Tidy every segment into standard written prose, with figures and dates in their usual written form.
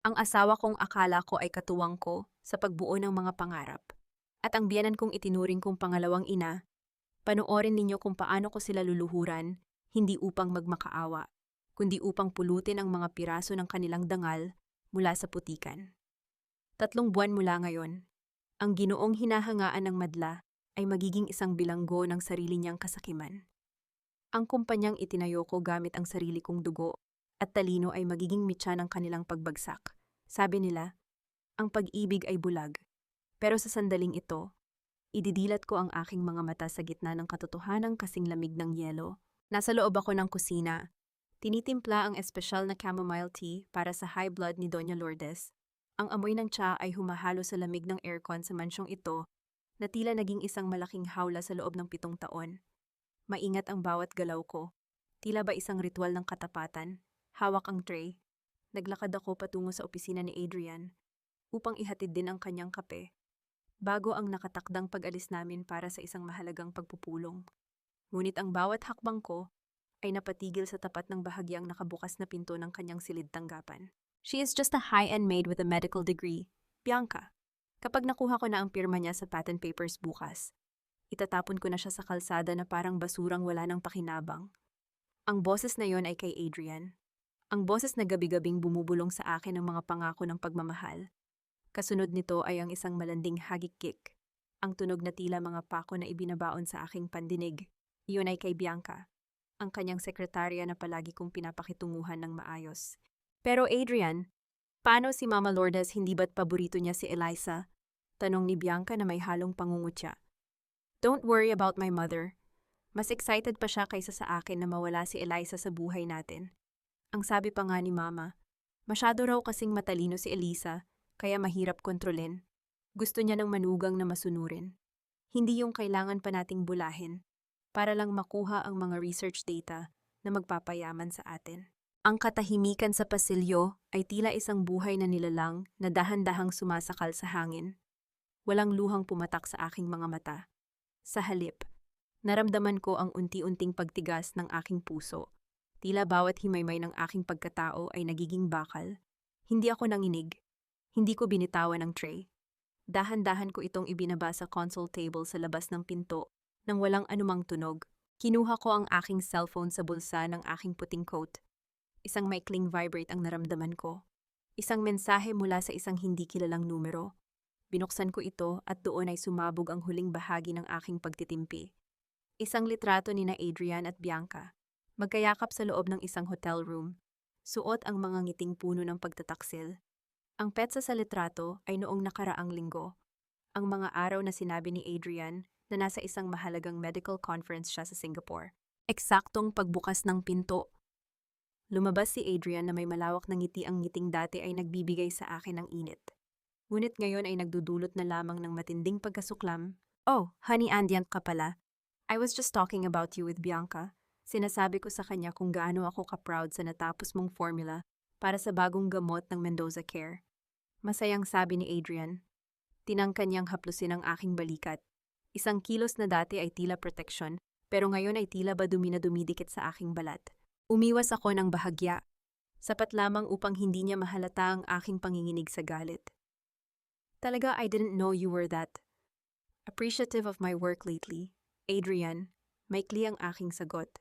Ang asawa kong akala ko ay katuwang ko sa pagbuo ng mga pangarap. At ang biyenan kong itinuring kong pangalawang ina, panoorin ninyo kung paano ko sila luluhuran, hindi upang magmakaawa, kundi upang pulutin ang mga piraso ng kanilang dangal mula sa putikan. 3 buwan mula ngayon, ang ginoong hinahangaan ng madla ay magiging isang bilanggo ng sarili niyang kasakiman. Ang kumpanyang itinayo ko gamit ang sarili kong dugo at talino ay magiging mitya ng kanilang pagbagsak. Sabi nila, ang pag-ibig ay bulag. Pero sa sandaling ito, ididilat ko ang aking mga mata sa gitna ng katotohanang kasing lamig ng yelo. Nasa loob ako ng kusina. Tinitimpla ang espesyal na chamomile tea para sa high blood ni Doña Lourdes. Ang amoy ng tsa ay humahalo sa lamig ng aircon sa mansyong ito na tila naging isang malaking hawla sa loob ng 7 taon. Maingat ang bawat galaw ko. Tila ba isang ritual ng katapatan? Hawak ang tray. Naglakad ako patungo sa opisina ni Adrian upang ihatid din ang kanyang kape bago ang nakatakdang pag-alis namin para sa isang mahalagang pagpupulong. Ngunit ang bawat hakbang ko ay napatigil sa tapat ng bahagyang nakabukas na pinto ng kanyang silid tanggapan. She is just a high-end maid with a medical degree, Bianca. Kapag nakuha ko na ang pirma niya sa patent papers bukas, itatapon ko na siya sa kalsada na parang basurang wala ng pakinabang. Ang boses na yon ay kay Adrian. Ang boses na gabi-gabing bumubulong sa akin ng mga pangako ng pagmamahal. Kasunod nito ay ang isang malanding hagik-kick. Ang tunog na tila mga pako na ibinabaon sa aking pandinig. Iyon ay kay Bianca, ang kanyang sekretarya na palagi kong pinapakitunguhan ng maayos. Pero Adrian, paano si Mama Lourdes, hindi ba't paborito niya si Eliza? Tanong ni Bianca na may halong pangungutya. Don't worry about my mother. Mas excited pa siya kaysa sa akin na mawala si Eliza sa buhay natin. Ang sabi pa nga ni Mama, masyado raw kasing matalino si Eliza, kaya mahirap kontrolin. Gusto niya ng manugang na masunurin. Hindi yung kailangan pa nating bulahin, para lang makuha ang mga research data na magpapayaman sa atin. Ang katahimikan sa pasilyo ay tila isang buhay na nilalang na dahan-dahang sumasakal sa hangin. Walang luhang pumatak sa aking mga mata. Sa halip, naramdaman ko ang unti-unting pagtigas ng aking puso. Tila bawat himaymay ng aking pagkatao ay nagiging bakal. Hindi ako nanginig. Hindi ko binitawan ang tray. Dahan-dahan ko itong ibinaba sa console table sa labas ng pinto nang walang anumang tunog. Kinuha ko ang aking cellphone sa bulsa ng aking puting coat. Isang maikling vibrate ang naramdaman ko. Isang mensahe mula sa isang hindi kilalang numero. Binuksan ko ito at doon ay sumabog ang huling bahagi ng aking pagtitimpi. Isang litrato ni na Adrian at Bianca. Magkayakap sa loob ng isang hotel room. Suot ang mga ngiting puno ng pagtataksil. Ang petsa sa litrato ay noong nakaraang linggo. Ang mga araw na sinabi ni Adrian na nasa isang mahalagang medical conference siya sa Singapore. Eksaktong pagbukas ng pinto. Lumabas si Adrian na may malawak na ngiti. Ang ngiting dati ay nagbibigay sa akin ng init. Ngunit ngayon ay nagdudulot na lamang ng matinding pagkasuklam. Oh, honey, andyan ka pala. I was just talking about you with Bianca. Sinasabi ko sa kanya kung gaano ako ka-proud sa natapos mong formula para sa bagong gamot ng Mendoza Care. Masayang sabi ni Adrian. Tinangkan niyang haplusin ang aking balikat. Isang kilos na dati ay tila protection, pero ngayon ay tila ba dumi na dumidikit sa aking balat. Umiwas ako ng bahagya. Sapat lamang upang hindi niya mahalata ang aking panginginig sa galit. Talaga, I didn't know you were that appreciative of my work lately. Adrian, maikli ang aking sagot.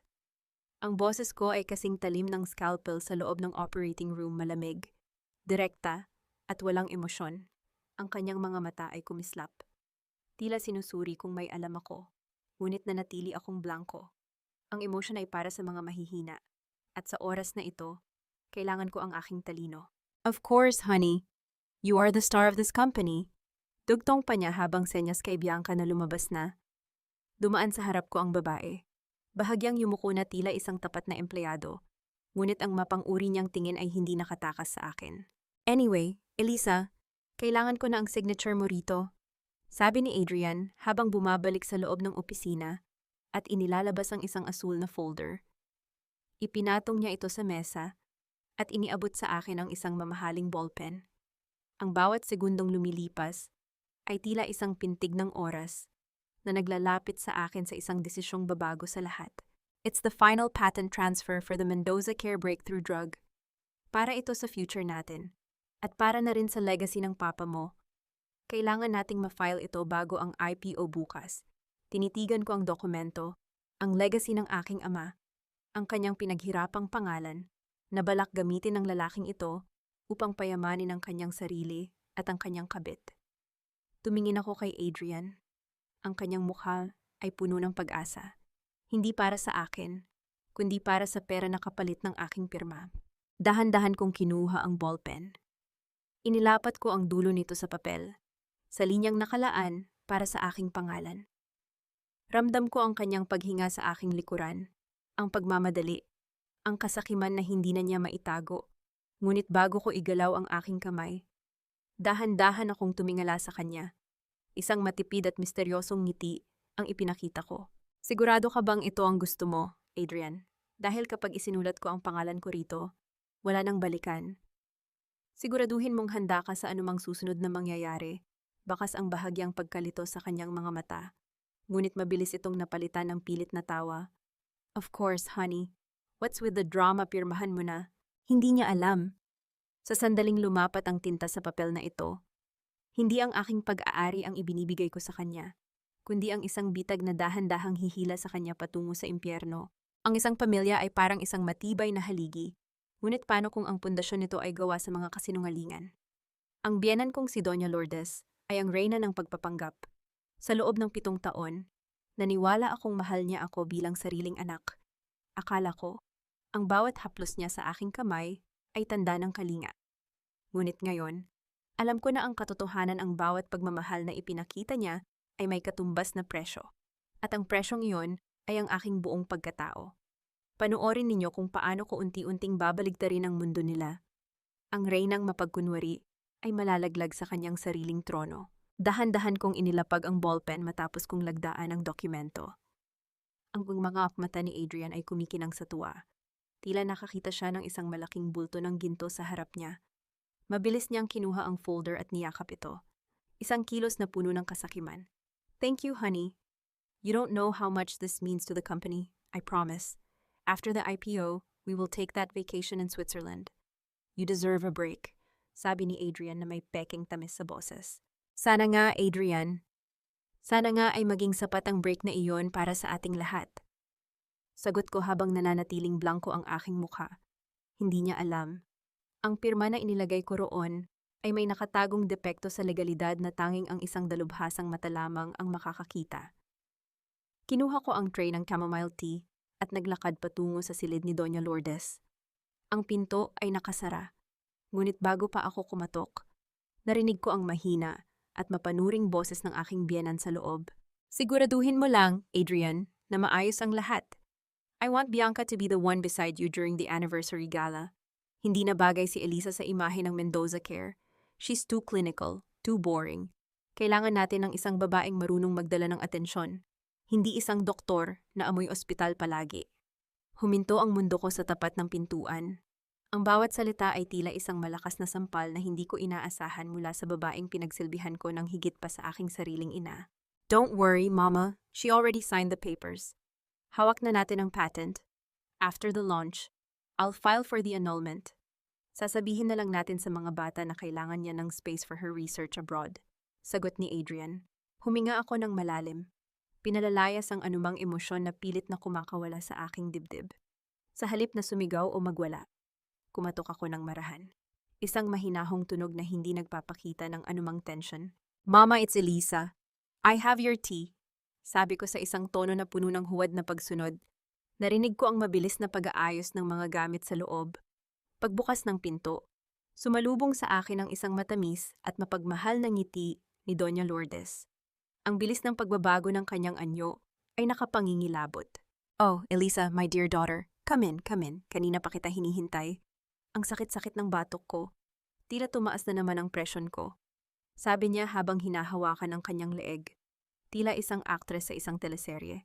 Ang boses ko ay kasing talim ng scalpel sa loob ng operating room, malamig, direkta, at walang emosyon. Ang kanyang mga mata ay kumislap. Tila sinusuri kung may alam ako, ngunit nanatili akong blanco. Ang emosyon ay para sa mga mahihina, at sa oras na ito, kailangan ko ang aking talino. Of course, honey. You are the star of this company. Dugtong pa niya habang senyas kay Bianca na lumabas na. Dumaan sa harap ko ang babae. Bahagyang yumuko na tila isang tapat na empleyado, ngunit ang mapang-uri niyang tingin ay hindi nakatakas sa akin. Anyway, Eliza, kailangan ko na ang signature mo rito. Sabi ni Adrian habang bumabalik sa loob ng opisina at inilalabas ang isang asul na folder. Ipinatong niya ito sa mesa at iniabot sa akin ang isang mamahaling ballpen. Ang bawat segundong lumilipas ay tila isang pintig ng oras na naglalapit sa akin sa isang desisyong babago sa lahat. It's the final patent transfer for the Mendoza Care breakthrough drug. Para ito sa future natin. At para na rin sa legacy ng papa mo, kailangan nating ma-file ito bago ang IPO bukas. Tinitigan ko ang dokumento, ang legacy ng aking ama, ang kanyang pinaghirapang pangalan, na balak gamitin ng lalaking ito upang payamanin ang kanyang sarili at ang kanyang kabit. Tumingin ako kay Adrian. Ang kanyang mukha ay puno ng pag-asa. Hindi para sa akin, kundi para sa pera na kapalit ng aking pirma. Dahan-dahan kong kinuha ang ballpen. Inilapat ko ang dulo nito sa papel, sa linyang nakalaan para sa aking pangalan. Ramdam ko ang kanyang paghinga sa aking likuran, ang pagmamadali, ang kasakiman na hindi na niya maitago. Ngunit bago ko igalaw ang aking kamay, dahan-dahan akong tumingala sa kanya. Isang matipid at misteryosong ngiti ang ipinakita ko. Sigurado ka bang ito ang gusto mo, Adrian? Dahil kapag isinulat ko ang pangalan ko rito, wala nang balikan. Siguraduhin mong handa ka sa anumang susunod na mangyayari. Bakas ang bahagyang pagkalito sa kanyang mga mata. Ngunit mabilis itong napalitan ng pilit na tawa. Of course, honey. What's with the drama, pirmahan mo na? Hindi niya alam. Sa sandaling lumapat ang tinta sa papel na ito, hindi ang aking pag-aari ang ibinibigay ko sa kanya, kundi ang isang bitag na dahan-dahang hihila sa kanya patungo sa impyerno. Ang isang pamilya ay parang isang matibay na haligi, ngunit paano kung ang pundasyon nito ay gawa sa mga kasinungalingan? Ang biyenan kong si Doña Lourdes ay ang reyna ng pagpapanggap. Sa loob ng 7 taon, naniwala akong mahal niya ako bilang sariling anak. Akala ko, ang bawat haplos niya sa aking kamay ay tanda ng kalinga. Ngunit ngayon, alam ko na ang katotohanan ang bawat pagmamahal na ipinakita niya ay may katumbas na presyo. At ang presyong iyon ay ang aking buong pagkatao. Panoorin ninyo kung paano ko unti-unting babaligtarin ang mundo nila. Ang reynang mapagkunwari ay malalaglag sa kanyang sariling trono. Dahan-dahan kong inilapag ang ballpen matapos kong lagdaan ang dokumento. Ang mga mata ni Adrian ay kumikinang sa tuwa. Tila nakakita siya ng isang malaking bulto ng ginto sa harap niya. Mabilis niyang kinuha ang folder at niyakap ito. Isang kilos na puno ng kasakiman. Thank you, honey. You don't know how much this means to the company, I promise. After the IPO, we will take that vacation in Switzerland. You deserve a break, sabi ni Adrian na may peking tamis sa boses. Sana nga, Adrian. Sana nga ay maging sapat ang break na iyon para sa ating lahat. Sagot ko habang nananatiling blanko ang aking mukha. Hindi niya alam. Ang pirma na inilagay ko roon ay may nakatagong depekto sa legalidad na tanging ang isang dalubhasang mata lamang ang makakakita. Kinuha ko ang tray ng chamomile tea at naglakad patungo sa silid ni Doña Lourdes. Ang pinto ay nakasara, ngunit bago pa ako kumatok, narinig ko ang mahina at mapanuring boses ng aking biyenan sa loob. Siguraduhin mo lang, Adrian, na maayos ang lahat. I want Bianca to be the one beside you during the anniversary gala. Hindi na bagay si Elisa sa imahe ng Mendoza Care. She's too clinical, too boring. Kailangan natin ng isang babaeng marunong magdala ng atensyon. Hindi isang doktor na amoy ospital palagi. Huminto ang mundo ko sa tapat ng pintuan. Ang bawat salita ay tila isang malakas na sampal na hindi ko inaasahan mula sa babaeng pinagsilbihan ko ng higit pa sa aking sariling ina. Don't worry, Mama. She already signed the papers. Hawak na natin ang patent. After the launch, I'll file for the annulment. Sasabihin na lang natin sa mga bata na kailangan niya ng space for her research abroad. Sagot ni Adrian. Huminga ako ng malalim. Pinalalayas ang anumang emosyon na pilit na kumakawala sa aking dibdib. Sa halip na sumigaw o magwala, kumatok ako ng marahan. Isang mahinahong tunog na hindi nagpapakita ng anumang tension. Mama, it's Elisa. I have your tea. Sabi ko sa isang tono na puno ng huwad na pagsunod. Narinig ko ang mabilis na pag-aayos ng mga gamit sa loob. Pagbukas ng pinto, sumalubong sa akin ang isang matamis at mapagmahal na ngiti ni Doña Lourdes. Ang bilis ng pagbabago ng kanyang anyo ay nakapangingilabot. Oh, Elisa, my dear daughter, come in, come in. Kanina pa kita hinihintay. Ang sakit-sakit ng batok ko. Tila tumaas na naman ang presyon ko. Sabi niya habang hinahawakan ang kanyang leeg. Tila isang aktres sa isang teleserye.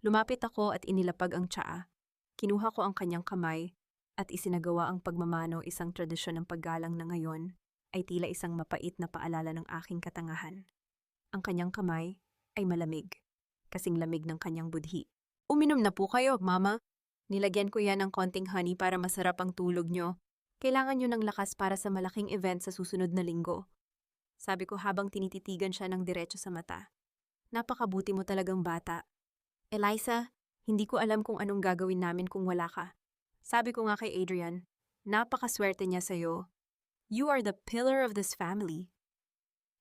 Lumapit ako at inilapag ang tsaa. Kinuha ko ang kanyang kamay at isinagawa ang pagmamano, isang tradisyon ng paggalang na ngayon ay tila isang mapait na paalala ng aking katangahan. Ang kanyang kamay ay malamig, kasing lamig ng kanyang budhi. Uminom na po kayo, Mama. Nilagyan ko yan ng konting honey para masarap ang tulog nyo. Kailangan nyo ng lakas para sa malaking event sa susunod na linggo. Sabi ko habang tinititigan siya ng diretso sa mata. Napakabuti mo talagang bata. Eliza, hindi ko alam kung anong gagawin namin kung wala ka. Sabi ko nga kay Adrian, napakaswerte niya sa'yo. You are the pillar of this family.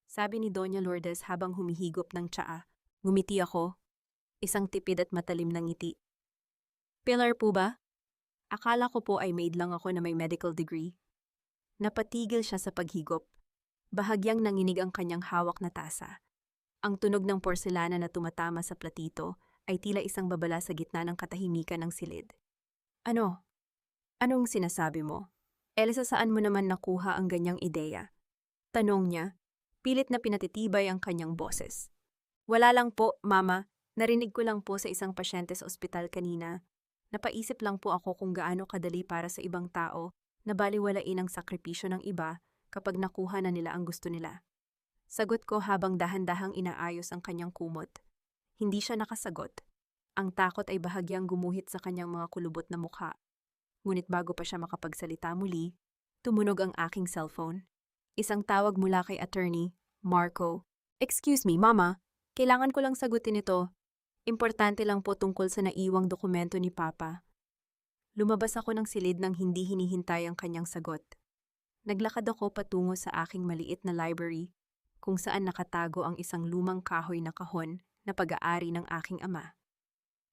Sabi ni Doña Lourdes habang humihigop ng tsaa. Ngumiti ako. Isang tipid at matalim na ngiti. Pillar po ba? Akala ko po ay maid lang ako na may medical degree. Napatigil siya sa paghigop. Bahagyang nanginig ang kanyang hawak na tasa. Ang tunog ng porselana na tumatama sa platito ay tila isang babala sa gitna ng katahimikan ng silid. Ano? Anong sinasabi mo? Elisa, saan mo naman nakuha ang ganyang ideya? Tanong niya, pilit na pinatitibay ang kanyang boses. Wala lang po, Mama. Narinig ko lang po sa isang pasyente sa ospital kanina. Napaisip lang po ako kung gaano kadali para sa ibang tao na baliwalain ang sakripisyo ng iba kapag nakuha na nila ang gusto nila. Sagot ko habang dahan-dahang inaayos ang kanyang kumot. Hindi siya nakasagot. Ang takot ay bahagyang gumuhit sa kanyang mga kulubot na mukha. Ngunit bago pa siya makapagsalita muli, tumunog ang aking cellphone. Isang tawag mula kay attorney, Marco. Excuse me, Mama. Kailangan ko lang sagutin ito. Importante lang po tungkol sa naiwang dokumento ni Papa. Lumabas ako ng silid nang hindi hinihintay ang kanyang sagot. Naglakad ako patungo sa aking maliit na library kung saan nakatago ang isang lumang kahoy na kahon na pag-aari ng aking ama.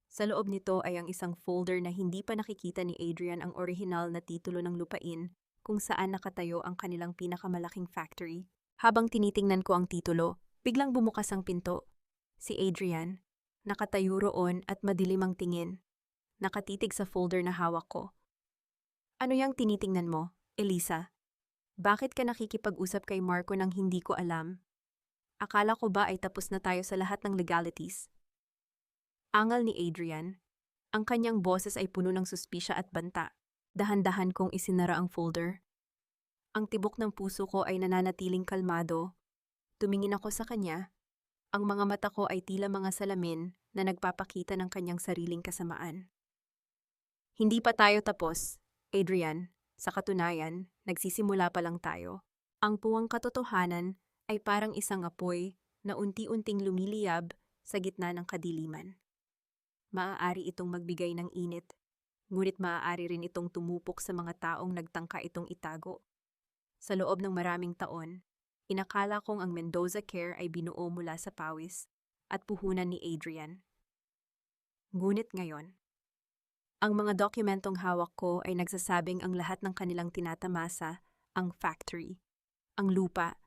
Sa loob nito ay ang isang folder na hindi pa nakikita ni Adrian ang orihinal na titulo ng lupain kung saan nakatayo ang kanilang pinakamalaking factory. Habang tinitingnan ko ang titulo, biglang bumukas ang pinto. Si Adrian, nakatayo roon at madilim ang tingin. Nakatitig sa folder na hawak ko. Ano yang tinitingnan mo, Elisa? Bakit ka nakikipag-usap kay Marco nang hindi ko alam? Akala ko ba ay tapos na tayo sa lahat ng legalities? Angal ni Adrian. Ang kanyang boses ay puno ng suspisya at banta. Dahan-dahan kong isinara ang folder. Ang tibok ng puso ko ay nananatiling kalmado. Tumingin ako sa kanya. Ang mga mata ko ay tila mga salamin na nagpapakita ng kanyang sariling kasamaan. Hindi pa tayo tapos, Adrian. Sa katunayan, nagsisimula pa lang tayo. Ang puwang katotohanan ay parang isang apoy na unti-unting lumiliyab sa gitna ng kadiliman. Maaari itong magbigay ng init, ngunit maaari rin itong tumupok sa mga taong nagtangka itong itago. Sa loob ng maraming taon, inakala kong ang Mendoza Care ay binuo mula sa pawis at puhunan ni Adrian. Ngunit ngayon, ang mga dokumentong hawak ko ay nagsasabing ang lahat ng kanilang tinatamasa, ang factory, ang lupa,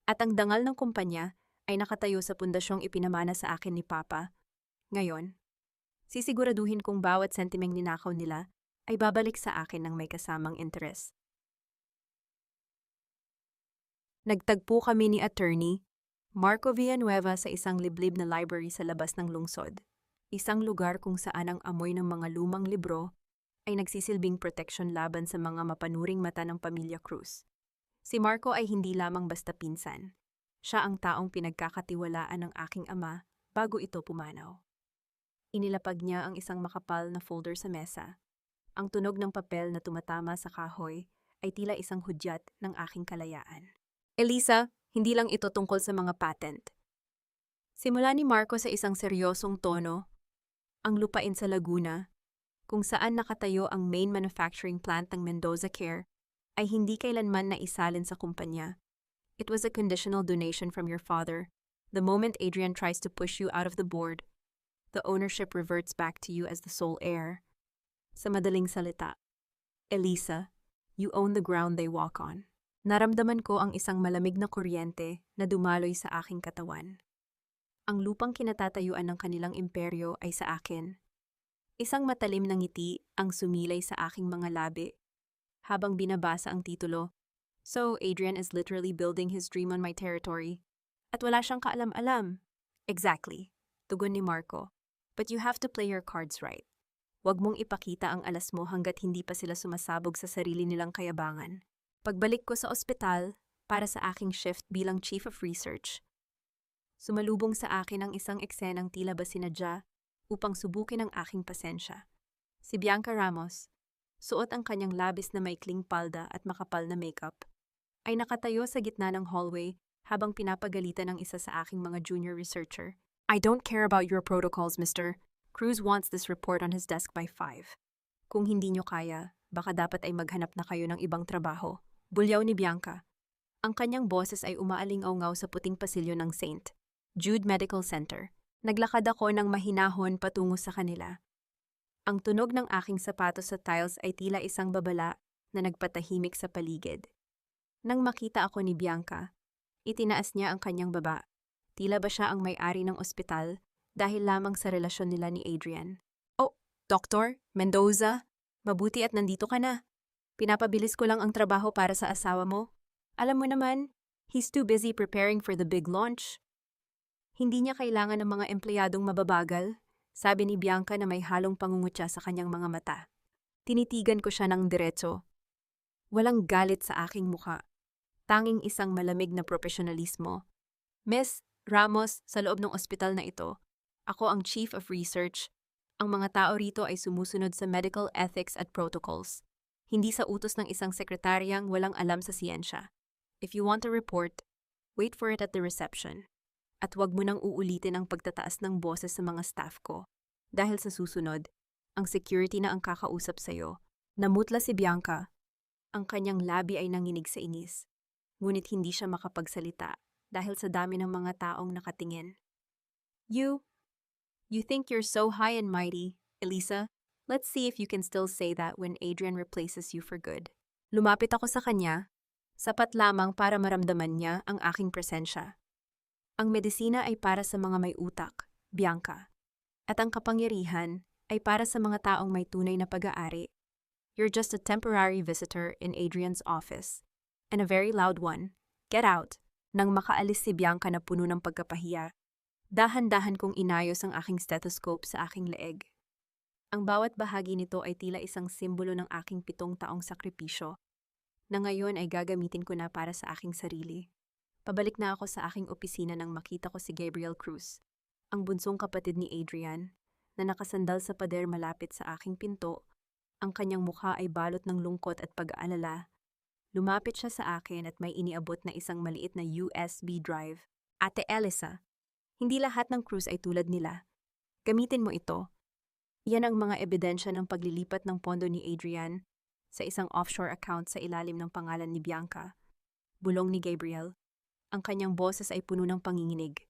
at ang dangal ng kumpanya ay nakatayo sa pundasyong ipinamana sa akin ni Papa. Ngayon, sisiguraduhin kong bawat sentimeng ninakaw nila ay babalik sa akin ng may kasamang interes. Nagtagpo kami ni attorney Marco Villanueva sa isang liblib na library sa labas ng lungsod. Isang lugar kung saan ang amoy ng mga lumang libro ay nagsisilbing proteksyon laban sa mga mapanuring mata ng pamilya Cruz. Si Marco ay hindi lamang basta pinsan. Siya ang taong pinagkakatiwalaan ng aking ama bago ito pumanaw. Inilapag niya ang isang makapal na folder sa mesa. Ang tunog ng papel na tumatama sa kahoy ay tila isang hudyat ng aking kalayaan. Elisa, hindi lang ito tungkol sa mga patent. Simula ni Marco sa isang seryosong tono, ang lupain sa Laguna, kung saan nakatayo ang main manufacturing plant ng Mendoza Care, ay hindi kailanman naisalin sa kumpanya. It was a conditional donation from your father. The moment Adrian tries to push you out of the board, the ownership reverts back to you as the sole heir. Sa madaling salita, Elisa, you own the ground they walk on. Naramdaman ko ang isang malamig na kuryente na dumaloy sa aking katawan. Ang lupang kinatatayuan ng kanilang imperyo ay sa akin. Isang matalim na ngiti ang sumilay sa aking mga labi habang binabasa ang titulo. So, Adrian is literally building his dream on my territory. At wala siyang kaalam-alam. Exactly, tugon ni Marco. But you have to play your cards right. Huwag mong ipakita ang alas mo hanggat hindi pa sila sumasabog sa sarili nilang kayabangan. Pagbalik ko sa ospital para sa aking shift bilang Chief of Research, sumalubong sa akin ang isang eksenang tila ba sinadya upang subukin ang aking pasensya. Si Bianca Ramos, suot ang kanyang labis na maikling palda at makapal na makeup, ay nakatayo sa gitna ng hallway habang pinapagalitan ng isa sa aking mga junior researcher. I don't care about your protocols, mister. Cruz wants this report on his desk by 5. Kung hindi nyo kaya, baka dapat ay maghanap na kayo ng ibang trabaho. Bulyaw ni Bianca. Ang kanyang boses ay umaalingaw-ngaw sa puting pasilyo ng St. Jude Medical Center. Naglakad ako ng mahinahon patungo sa kanila. Ang tunog ng aking sapatos sa tiles ay tila isang babala na nagpatahimik sa paligid. Nang makita ako ni Bianca, itinaas niya ang kanyang baba. Tila ba siya ang may-ari ng ospital dahil lamang sa relasyon nila ni Adrian. Oh, Dr. Mendoza, mabuti at nandito ka na. Pinapabilis ko lang ang trabaho para sa asawa mo. Alam mo naman, he's too busy preparing for the big launch. Hindi niya kailangan ng mga empleyadong mababagal, sabi ni Bianca na may halong pangungutya sa kanyang mga mata. Tinitigan ko siya ng diretso. Walang galit sa aking mukha. Tanging isang malamig na profesionalismo. Miss Ramos, sa loob ng ospital na ito, ako ang Chief of Research. Ang mga tao rito ay sumusunod sa medical ethics at protocols. Hindi sa utos ng isang sekretaryang walang alam sa siyensya. If you want a report, wait for it at the reception. At huwag mo nang uulitin ang pagtataas ng boses sa mga staff ko. Dahil sa susunod, ang security na ang kakausap sa'yo. Namutla si Bianca. Ang kanyang labi ay nanginig sa inis. Ngunit hindi siya makapagsalita dahil sa dami ng mga taong nakatingin. You think you're so high and mighty, Elisa? Let's see if you can still say that when Adrian replaces you for good. Lumapit ako sa kanya, sapat lamang para maramdaman niya ang aking presensya. Ang medisina ay para sa mga may utak, Bianca. At ang kapangyarihan ay para sa mga taong may tunay na pag-aari. You're just a temporary visitor in Adrian's office. And a very loud one. Get out. Nang makaalis si Bianca na puno ng pagkapahiya, dahan-dahan kong inayos ang aking stethoscope sa aking leeg. Ang bawat bahagi nito ay tila isang simbolo ng aking 7 taong sakripisyo, na ngayon ay gagamitin ko na para sa aking sarili. Pabalik na ako sa aking opisina nang makita ko si Gabriel Cruz, ang bunsong kapatid ni Adrian, na nakasandal sa pader malapit sa aking pinto. Ang kanyang mukha ay balot ng lungkot at pag-aalala. Lumapit siya sa akin at may iniabot na isang maliit na USB drive. Ate Elisa, hindi lahat ng Cruz ay tulad nila. Gamitin mo ito. Yan ang mga ebidensya ng paglilipat ng pondo ni Adrian sa isang offshore account sa ilalim ng pangalan ni Bianca. Bulong ni Gabriel. Ang kanyang boses ay puno ng panginginig.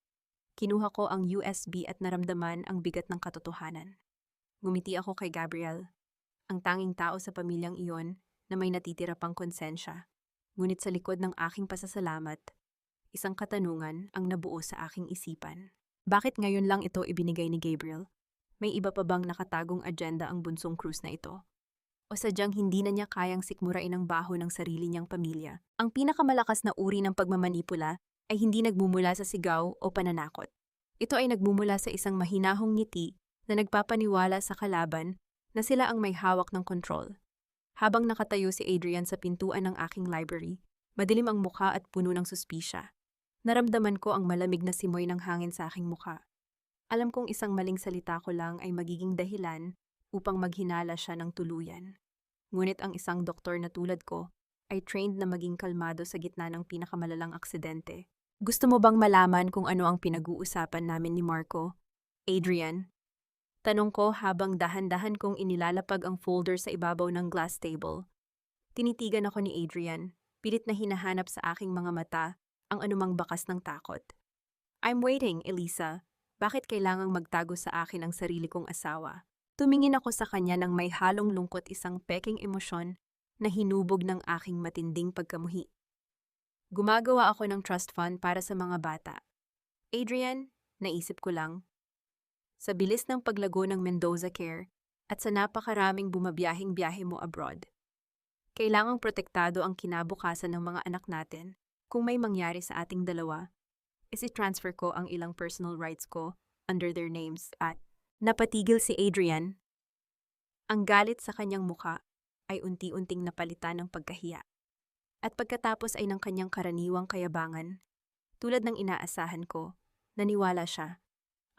Kinuha ko ang USB at naramdaman ang bigat ng katotohanan. Ngumiti ako kay Gabriel, ang tanging tao sa pamilyang iyon na may natitira pang konsensya. Ngunit sa likod ng aking pasasalamat, isang katanungan ang nabuo sa aking isipan. Bakit ngayon lang ito ibinigay ni Gabriel? May iba pa bang nakatagong agenda ang bunsong Cruz na ito? O sadyang hindi na niya kayang sikmurain ang baho ng sarili niyang pamilya? Ang pinakamalakas na uri ng pagmamanipula ay hindi nagmumula sa sigaw o pananakot. Ito ay nagmumula sa isang mahinahong ngiti na nagpapaniwala sa kalaban na sila ang may hawak ng kontrol. Habang nakatayo si Adrian sa pintuan ng aking library, madilim ang mukha at puno ng suspisya. Naramdaman ko ang malamig na simoy ng hangin sa aking mukha. Alam kong isang maling salita ko lang ay magiging dahilan upang maghinala siya ng tuluyan. Ngunit ang isang doktor na tulad ko ay trained na maging kalmado sa gitna ng pinakamalalang aksidente. Gusto mo bang malaman kung ano ang pinag-uusapan namin ni Marco? Adrian? Tanong ko habang dahan-dahan kong inilalapag ang folder sa ibabaw ng glass table. Tinitigan ako ni Adrian, pilit na hinahanap sa aking mga mata ang anumang bakas ng takot. I'm waiting, Elisa. Bakit kailangang magtago sa akin ang sarili kong asawa? Tumingin ako sa kanya nang may halong lungkot, isang peking emosyon na hinubog ng aking matinding pagkamuhi. Gumagawa ako ng trust fund para sa mga bata. Adrian, naisip ko lang, sa bilis ng paglago ng Mendoza Care at sa napakaraming bumabiyahing-biyahe mo abroad, kailangang protektado ang kinabukasan ng mga anak natin. Kung may mangyari sa ating dalawa, isi-transfer ko ang ilang personal rights ko under their names at napatigil si Adrian. Ang galit sa kanyang mukha ay unti-unting napalitan ng pagkahiya. At pagkatapos ay ng kanyang karaniwang kayabangan, tulad ng inaasahan ko, naniwala siya.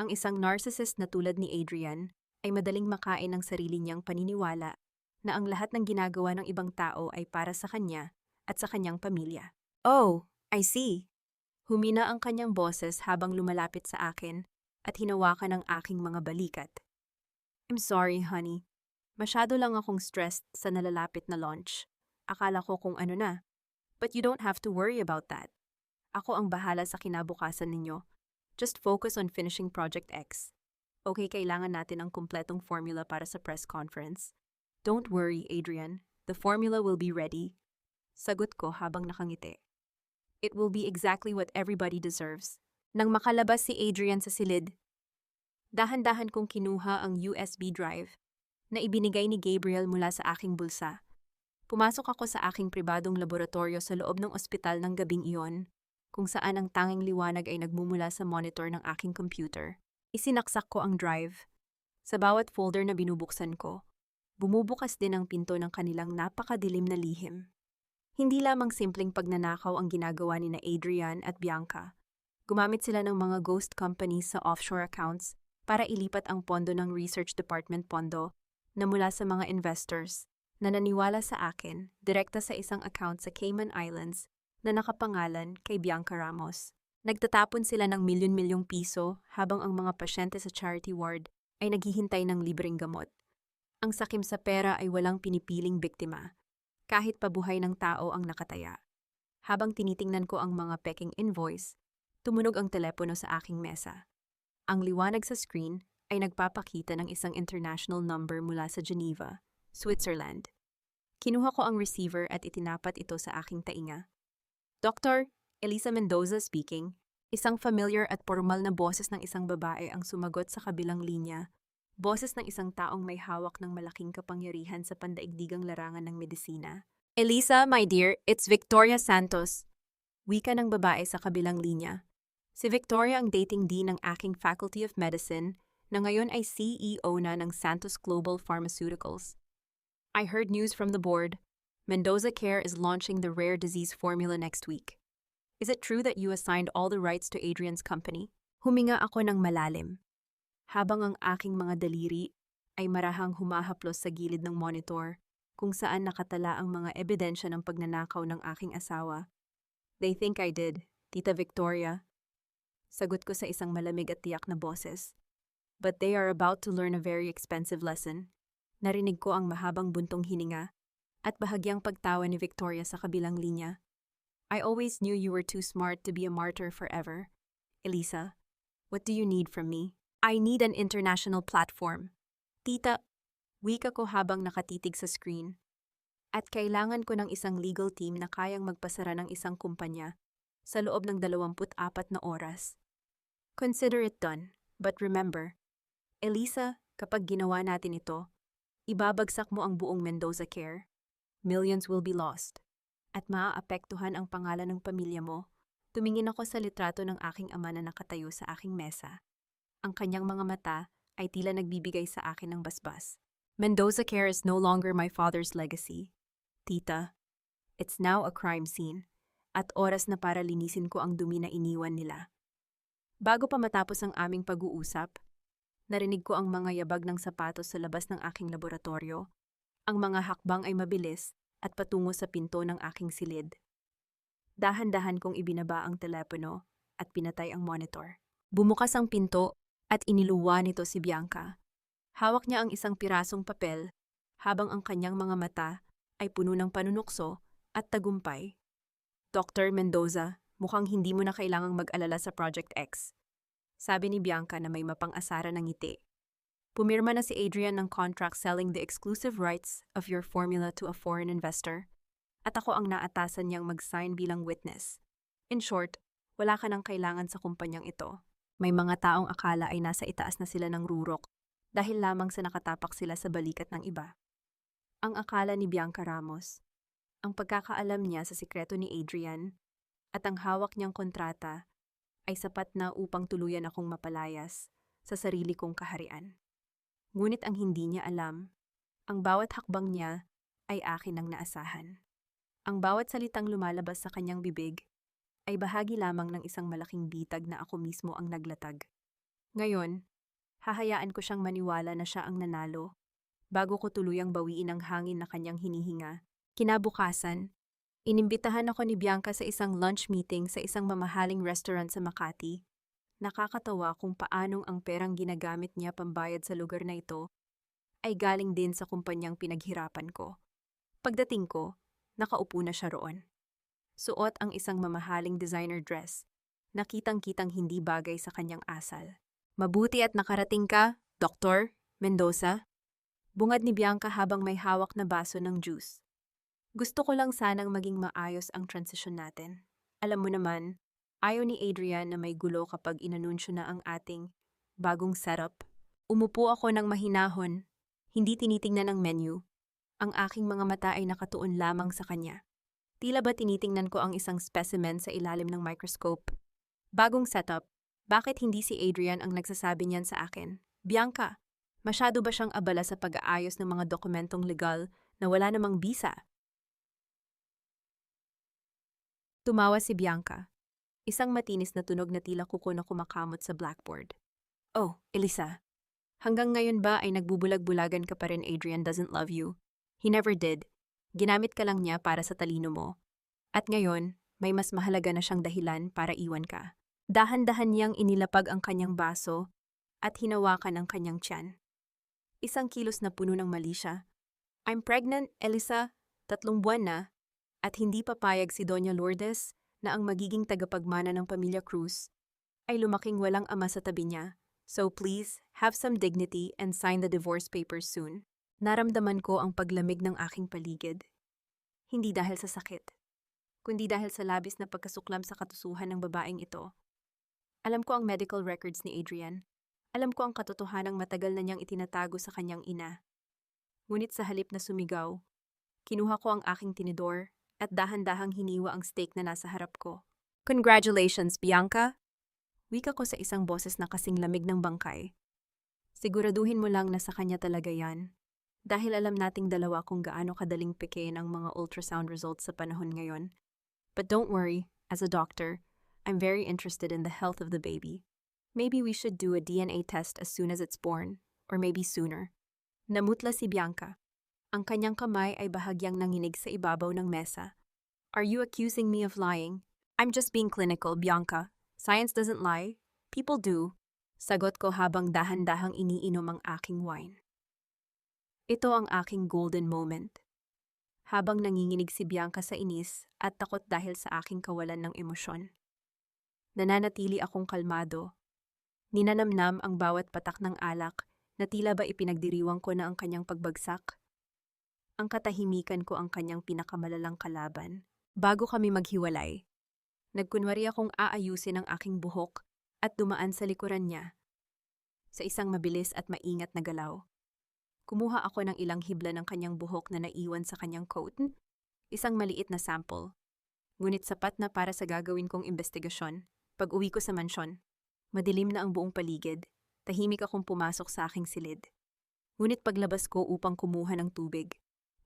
Ang isang narcissist na tulad ni Adrian ay madaling makain ng sarili niyang paniniwala na ang lahat ng ginagawa ng ibang tao ay para sa kanya at sa kanyang pamilya. Oh, I see. Humina ang kanyang boses habang lumalapit sa akin at hinawakan ang aking mga balikat. I'm sorry, honey. Masyado lang akong stressed sa nalalapit na launch. Akala ko kung ano na. But you don't have to worry about that. Ako ang bahala sa kinabukasan ninyo. Just focus on finishing Project X. Okay, kailangan natin ang kumpletong formula para sa press conference. Don't worry, Adrian. The formula will be ready. Sagot ko habang nakangiti. It will be exactly what everybody deserves. Nang makalabas si Adrian sa silid, dahan-dahan kong kinuha ang USB drive na ibinigay ni Gabriel mula sa aking bulsa. Pumasok ako sa aking pribadong laboratorio sa loob ng ospital ng gabing iyon, kung saan ang tanging liwanag ay nagmumula sa monitor ng aking computer. Isinaksak ko ang drive. Sa bawat folder na binubuksan ko, bumubukas din ang pinto ng kanilang napakadilim na lihim. Hindi lamang simpleng pagnanakaw ang ginagawa ni na Adrian at Bianca. Gumamit sila ng mga ghost companies sa offshore accounts para ilipat ang pondo ng research department pondo na mula sa mga investors na naniwala sa akin direkta sa isang account sa Cayman Islands na nakapangalan kay Bianca Ramos. Nagtatapon sila ng milyon-milyong piso habang ang mga pasyente sa charity ward ay naghihintay ng libreng gamot. Ang sakim sa pera ay walang pinipiling biktima, kahit pabuhay ng tao ang nakataya. Habang tinitingnan ko ang mga peking invoice, tumunog ang telepono sa aking mesa. Ang liwanag sa screen ay nagpapakita ng isang international number mula sa Geneva, Switzerland. Kinuha ko ang receiver at itinapat ito sa aking tainga. Dr. Elisa Mendoza speaking. Isang familiar at formal na boses ng isang babae ang sumagot sa kabilang linya. Boses ng isang taong may hawak ng malaking kapangyarihan sa pandaigdigang larangan ng medisina. Elisa, my dear, it's Victoria Santos. Wika ng babae sa kabilang linya. Si Victoria ang dating dean ng aking Faculty of Medicine na ngayon ay CEO na ng Santos Global Pharmaceuticals. I heard news from the board. Mendoza Care is launching the rare disease formula next week. Is it true that you assigned all the rights to Adrian's company? Huminga ako ng malalim. Habang ang aking mga daliri ay marahang humahaplos sa gilid ng monitor kung saan nakatala ang mga ebidensya ng pagnanakaw ng aking asawa. They think I did, Tita Victoria. Sagot ko sa isang malamig at tiyak na boses. But they are about to learn a very expensive lesson. Narinig ko ang mahabang buntong hininga at bahagyang pagtawa ni Victoria sa kabilang linya. I always knew you were too smart to be a martyr forever. Elisa, what do you need from me? I need an international platform. Tita, wika ko habang nakatitig sa screen. At kailangan ko ng isang legal team na kayang magpasara ng isang kumpanya sa loob ng 24 na oras. Consider it done, but remember, Elisa, kapag ginawa natin ito, ibabagsak mo ang buong Mendoza Care. Millions will be lost. At maaapektuhan ang pangalan ng pamilya mo. Tumingin ako sa litrato ng aking ama na nakatayo sa aking mesa. Ang kanyang mga mata ay tila nagbibigay sa akin ng basbas. Mendoza Care is no longer my father's legacy. Tita, it's now a crime scene, at oras na para linisin ko ang dumi na iniwan nila. Bago pa matapos ang aming pag-uusap, narinig ko ang mga yabag ng sapatos sa labas ng aking laboratorio. Ang mga hakbang ay mabilis at patungo sa pinto ng aking silid. Dahan-dahan kong ibinaba ang telepono at pinatay ang monitor. Bumukas ang pinto at iniluwa nito si Bianca. Hawak niya ang isang pirasong papel habang ang kanyang mga mata ay puno ng panunukso at tagumpay. Dr. Mendoza, mukhang hindi mo na kailangang mag-alala sa Project X. Sabi ni Bianca na may mapang-asara ng ngiti. Pumirma na si Adrian ng contract selling the exclusive rights of your formula to a foreign investor. At ako ang naatasan niyang mag-sign bilang witness. In short, wala ka nang kailangan sa kumpanyang ito. May mga taong akala ay nasa itaas na sila ng rurok dahil lamang sa nakatapak sila sa balikat ng iba. Ang akala ni Bianca Ramos, ang pagkakaalam niya sa sikreto ni Adrian, at ang hawak niyang kontrata ay sapat na upang tuluyan akong mapalayas sa sarili kong kaharian. Ngunit ang hindi niya alam, ang bawat hakbang niya ay akin ang naasahan. Ang bawat salitang lumalabas sa kanyang bibig ay bahagi lamang ng isang malaking bitag na ako mismo ang naglatag. Ngayon, hahayaan ko siyang maniwala na siya ang nanalo bago ko tuluyang bawiin ang hangin na kanyang hinihinga. Kinabukasan, inimbitahan ako ni Bianca sa isang lunch meeting sa isang mamahaling restaurant sa Makati. Nakakatawa kung paanong ang perang ginagamit niya pambayad sa lugar na ito ay galing din sa kumpanyang pinaghirapan ko. Pagdating ko, nakaupo na siya roon. Suot ang isang mamahaling designer dress, nakitang-kitang hindi bagay sa kanyang asal. Mabuti at nakarating ka, Dr. Mendoza. Bungad ni Bianca habang may hawak na baso ng juice. Gusto ko lang sanang maging maayos ang transition natin. Alam mo naman, ayaw ni Adrian na may gulo kapag inanunsyo na ang ating bagong setup. Umupo ako ng mahinahon, hindi tinitingnan ang menu. Ang aking mga mata ay nakatuon lamang sa kanya. Tila ba tinitingnan ko ang isang specimen sa ilalim ng microscope? Bagong setup, bakit hindi si Adrian ang nagsasabi niyan sa akin? Bianca, masyado ba siyang abala sa pag-aayos ng mga dokumentong legal na wala namang bisa? Tumawa si Bianca. Isang matinis na tunog na tila kuko na kumakamot sa blackboard. Oh, Elisa. Hanggang ngayon ba ay nagbubulag-bulagan ka pa rin Adrian doesn't love you? He never did. Ginamit ka lang niya para sa talino mo. At ngayon, may mas mahalaga na siyang dahilan para iwan ka. Dahan-dahan niyang inilapag ang kanyang baso at hinawakan ang kanyang tiyan. Isang kilos na puno ng mali siya. I'm pregnant, Elisa, 3 buwan na, at hindi papayag si Doña Lourdes na ang magiging tagapagmana ng pamilya Cruz ay lumaking walang ama sa tabi niya. So please, have some dignity and sign the divorce papers soon. Naramdaman ko ang paglamig ng aking paligid. Hindi dahil sa sakit, kundi dahil sa labis na pagkasuklam sa katusuhan ng babaeng ito. Alam ko ang medical records ni Adrian. Alam ko ang katotohanang matagal na niyang itinatago sa kanyang ina. Ngunit sa halip na sumigaw, kinuha ko ang aking tinidor at dahan-dahang hiniwa ang steak na nasa harap ko. Congratulations, Bianca! Wika ko sa isang boses na kasing lamig ng bangkay. Siguraduhin mo lang na sa kanya talaga yan. Dahil alam nating dalawa kung gaano kadaling pekein ang mga ultrasound results sa panahon ngayon. But don't worry, as a doctor, I'm very interested in the health of the baby. Maybe we should do a DNA test as soon as it's born, or maybe sooner. Namutla si Bianca. Ang kanyang kamay ay bahagyang nanginig sa ibabaw ng mesa. Are you accusing me of lying? I'm just being clinical, Bianca. Science doesn't lie. People do. Sagot ko habang dahan-dahang iniinom ang aking wine. Ito ang aking golden moment. Habang nanginginig si Bianca sa inis at takot dahil sa aking kawalan ng emosyon. Nananatili akong kalmado. Ninanamnam ang bawat patak ng alak na tila ba ipinagdiriwang ko na ang kanyang pagbagsak. Ang katahimikan ko ang kanyang pinakamalalang kalaban. Bago kami maghiwalay, nagkunwari akong aayusin ang aking buhok at dumaan sa likuran niya. Sa isang mabilis at maingat na galaw. Kumuha ako ng ilang hibla ng kanyang buhok na naiwan sa kanyang coat, isang maliit na sample. Ngunit sapat na para sa gagawin kong investigasyon. Pag uwi ko sa mansyon, madilim na ang buong paligid, tahimik akong pumasok sa aking silid. Ngunit paglabas ko upang kumuha ng tubig,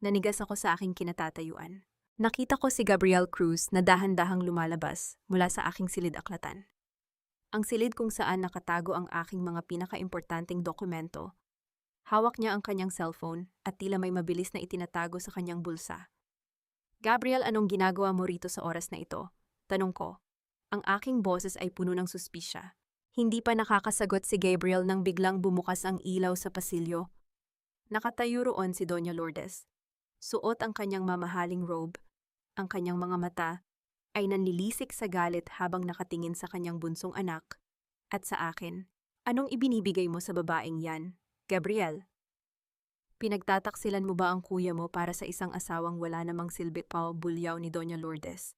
nanigas ako sa aking kinatatayuan. Nakita ko si Gabriel Cruz na dahan-dahang lumalabas mula sa aking silid-aklatan. Ang silid kung saan nakatago ang aking mga pinakaimportanteng dokumento. Hawak niya ang kanyang cellphone at tila may mabilis na itinatago sa kanyang bulsa. Gabriel, anong ginagawa mo rito sa oras na ito? Tanong ko. Ang aking boses ay puno ng suspisya. Hindi pa nakakasagot si Gabriel nang biglang bumukas ang ilaw sa pasilyo. Nakatayo roon si Doña Lourdes. Suot ang kanyang mamahaling robe. Ang kanyang mga mata ay nanlilisik sa galit habang nakatingin sa kanyang bunsong anak. At sa akin, anong ibinibigay mo sa babaeng yan? Gabriel, pinagtataksilan mo ba ang kuya mo para sa isang asawang wala namang silbi pa bulyaw ni Doña Lourdes?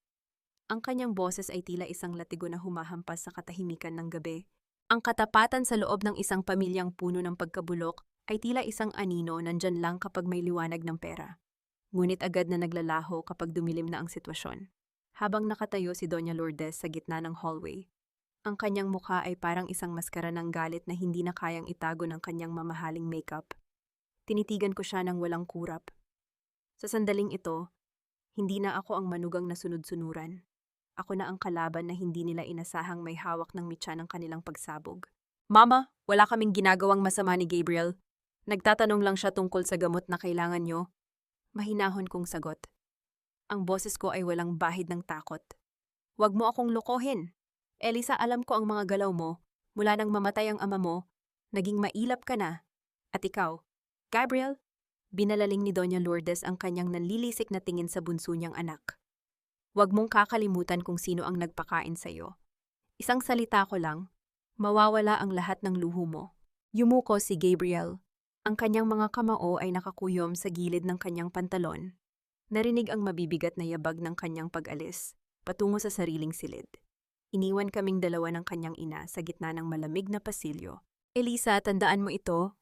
Ang kanyang boses ay tila isang latigo na humahampas sa katahimikan ng gabi. Ang katapatan sa loob ng isang pamilyang puno ng pagkabulok ay tila isang anino nandyan lang kapag may liwanag ng pera. Ngunit agad na naglalaho kapag dumilim na ang sitwasyon. Habang nakatayo si Doña Lourdes sa gitna ng hallway, ang kanyang mukha ay parang isang maskara ng galit na hindi na kayang itago ng kanyang mamahaling makeup. Tinitigan ko siya ng walang kurap. Sa sandaling ito, hindi na ako ang manugang na sunod-sunuran. Ako na ang kalaban na hindi nila inasahang may hawak ng mitya ng kanilang pagsabog. Mama, wala kaming ginagawang masama ni Gabriel. Nagtatanong lang siya tungkol sa gamot na kailangan nyo. Mahinahon kong sagot. Ang boses ko ay walang bahid ng takot. Huwag mo akong lokohin. Elisa, alam ko ang mga galaw mo. Mula nang mamatay ang ama mo, naging mailap ka na. At ikaw, Gabriel, binalaling ni Doña Lourdes ang kanyang nanlilisik na tingin sa bunso niyang anak. Huwag mong kakalimutan kung sino ang nagpakain sa iyo. Isang salita ko lang, mawawala ang lahat ng luho mo. Yumuko si Gabriel. Ang kanyang mga kamao ay nakakuyom sa gilid ng kanyang pantalon. Narinig ang mabibigat na yabag ng kanyang pag-alis, patungo sa sariling silid. Iniwan kaming dalawa ng kanyang ina sa gitna ng malamig na pasilyo. Elisa, tandaan mo ito,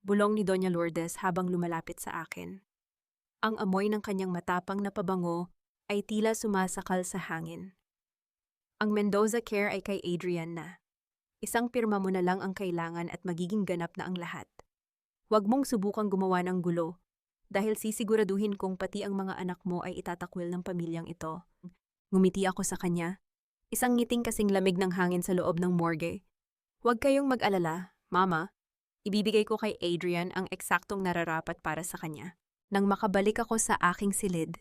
bulong ni Doña Lourdes habang lumalapit sa akin. Ang amoy ng kanyang matapang na pabango ay tila sumasakal sa hangin. Ang Mendoza Care ay kay Adrian na. Isang pirma mo na lang ang kailangan at magiging ganap na ang lahat. Huwag mong subukang gumawa ng gulo, dahil sisiguraduhin kong pati ang mga anak mo ay itatakwil ng pamilyang ito. Ngumiti ako sa kanya. Isang ngiting kasing lamig ng hangin sa loob ng morgue. Huwag kayong mag-alala, Mama. Ibibigay ko kay Adrian ang eksaktong nararapat para sa kanya. Nang makabalik ako sa aking silid,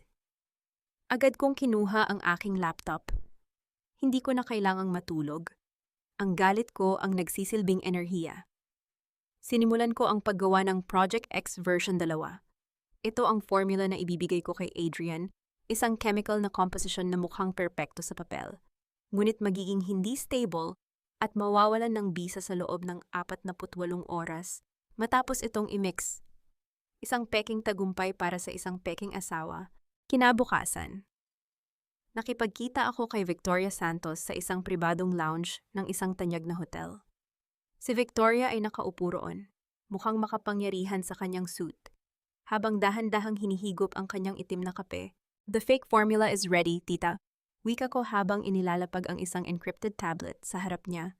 agad kong kinuha ang aking laptop. Hindi ko na kailangang matulog. Ang galit ko ang nagsisilbing enerhiya. Sinimulan ko ang paggawa ng Project X version 2. Ito ang formula na ibibigay ko kay Adrian, isang chemical na composition na mukhang perpekto sa papel. Ngunit magiging hindi stable at mawawalan ng bisa sa loob ng 48 oras matapos itong i-mix. Isang peking tagumpay para sa isang peking asawa. Kinabukasan, nakipagkita ako kay Victoria Santos sa isang pribadong lounge ng isang tanyag na hotel. Si Victoria ay nakaupo roon, mukhang makapangyarihan sa kanyang suit. Habang dahan-dahang hinihigop ang kanyang itim na kape, "The fake formula is ready, tita." Wika ko habang inilalapag ang isang encrypted tablet sa harap niya.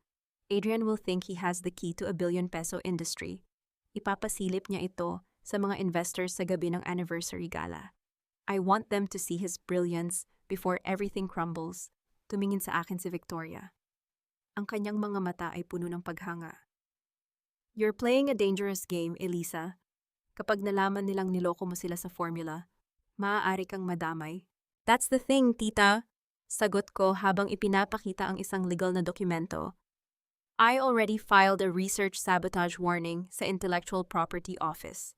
Adrian will think he has the key to a billion-peso industry. Ipapasilip niya ito sa mga investors sa gabi ng anniversary gala. I want them to see his brilliance before everything crumbles. Tumingin sa akin si Victoria. Ang kanyang mga mata ay puno ng paghanga. You're playing a dangerous game, Elisa. Kapag nalaman nilang niloko mo sila sa formula, maaari kang madamay. That's the thing, tita. Sagot ko habang ipinapakita ang isang legal na dokumento. I already filed a research sabotage warning sa Intellectual Property Office.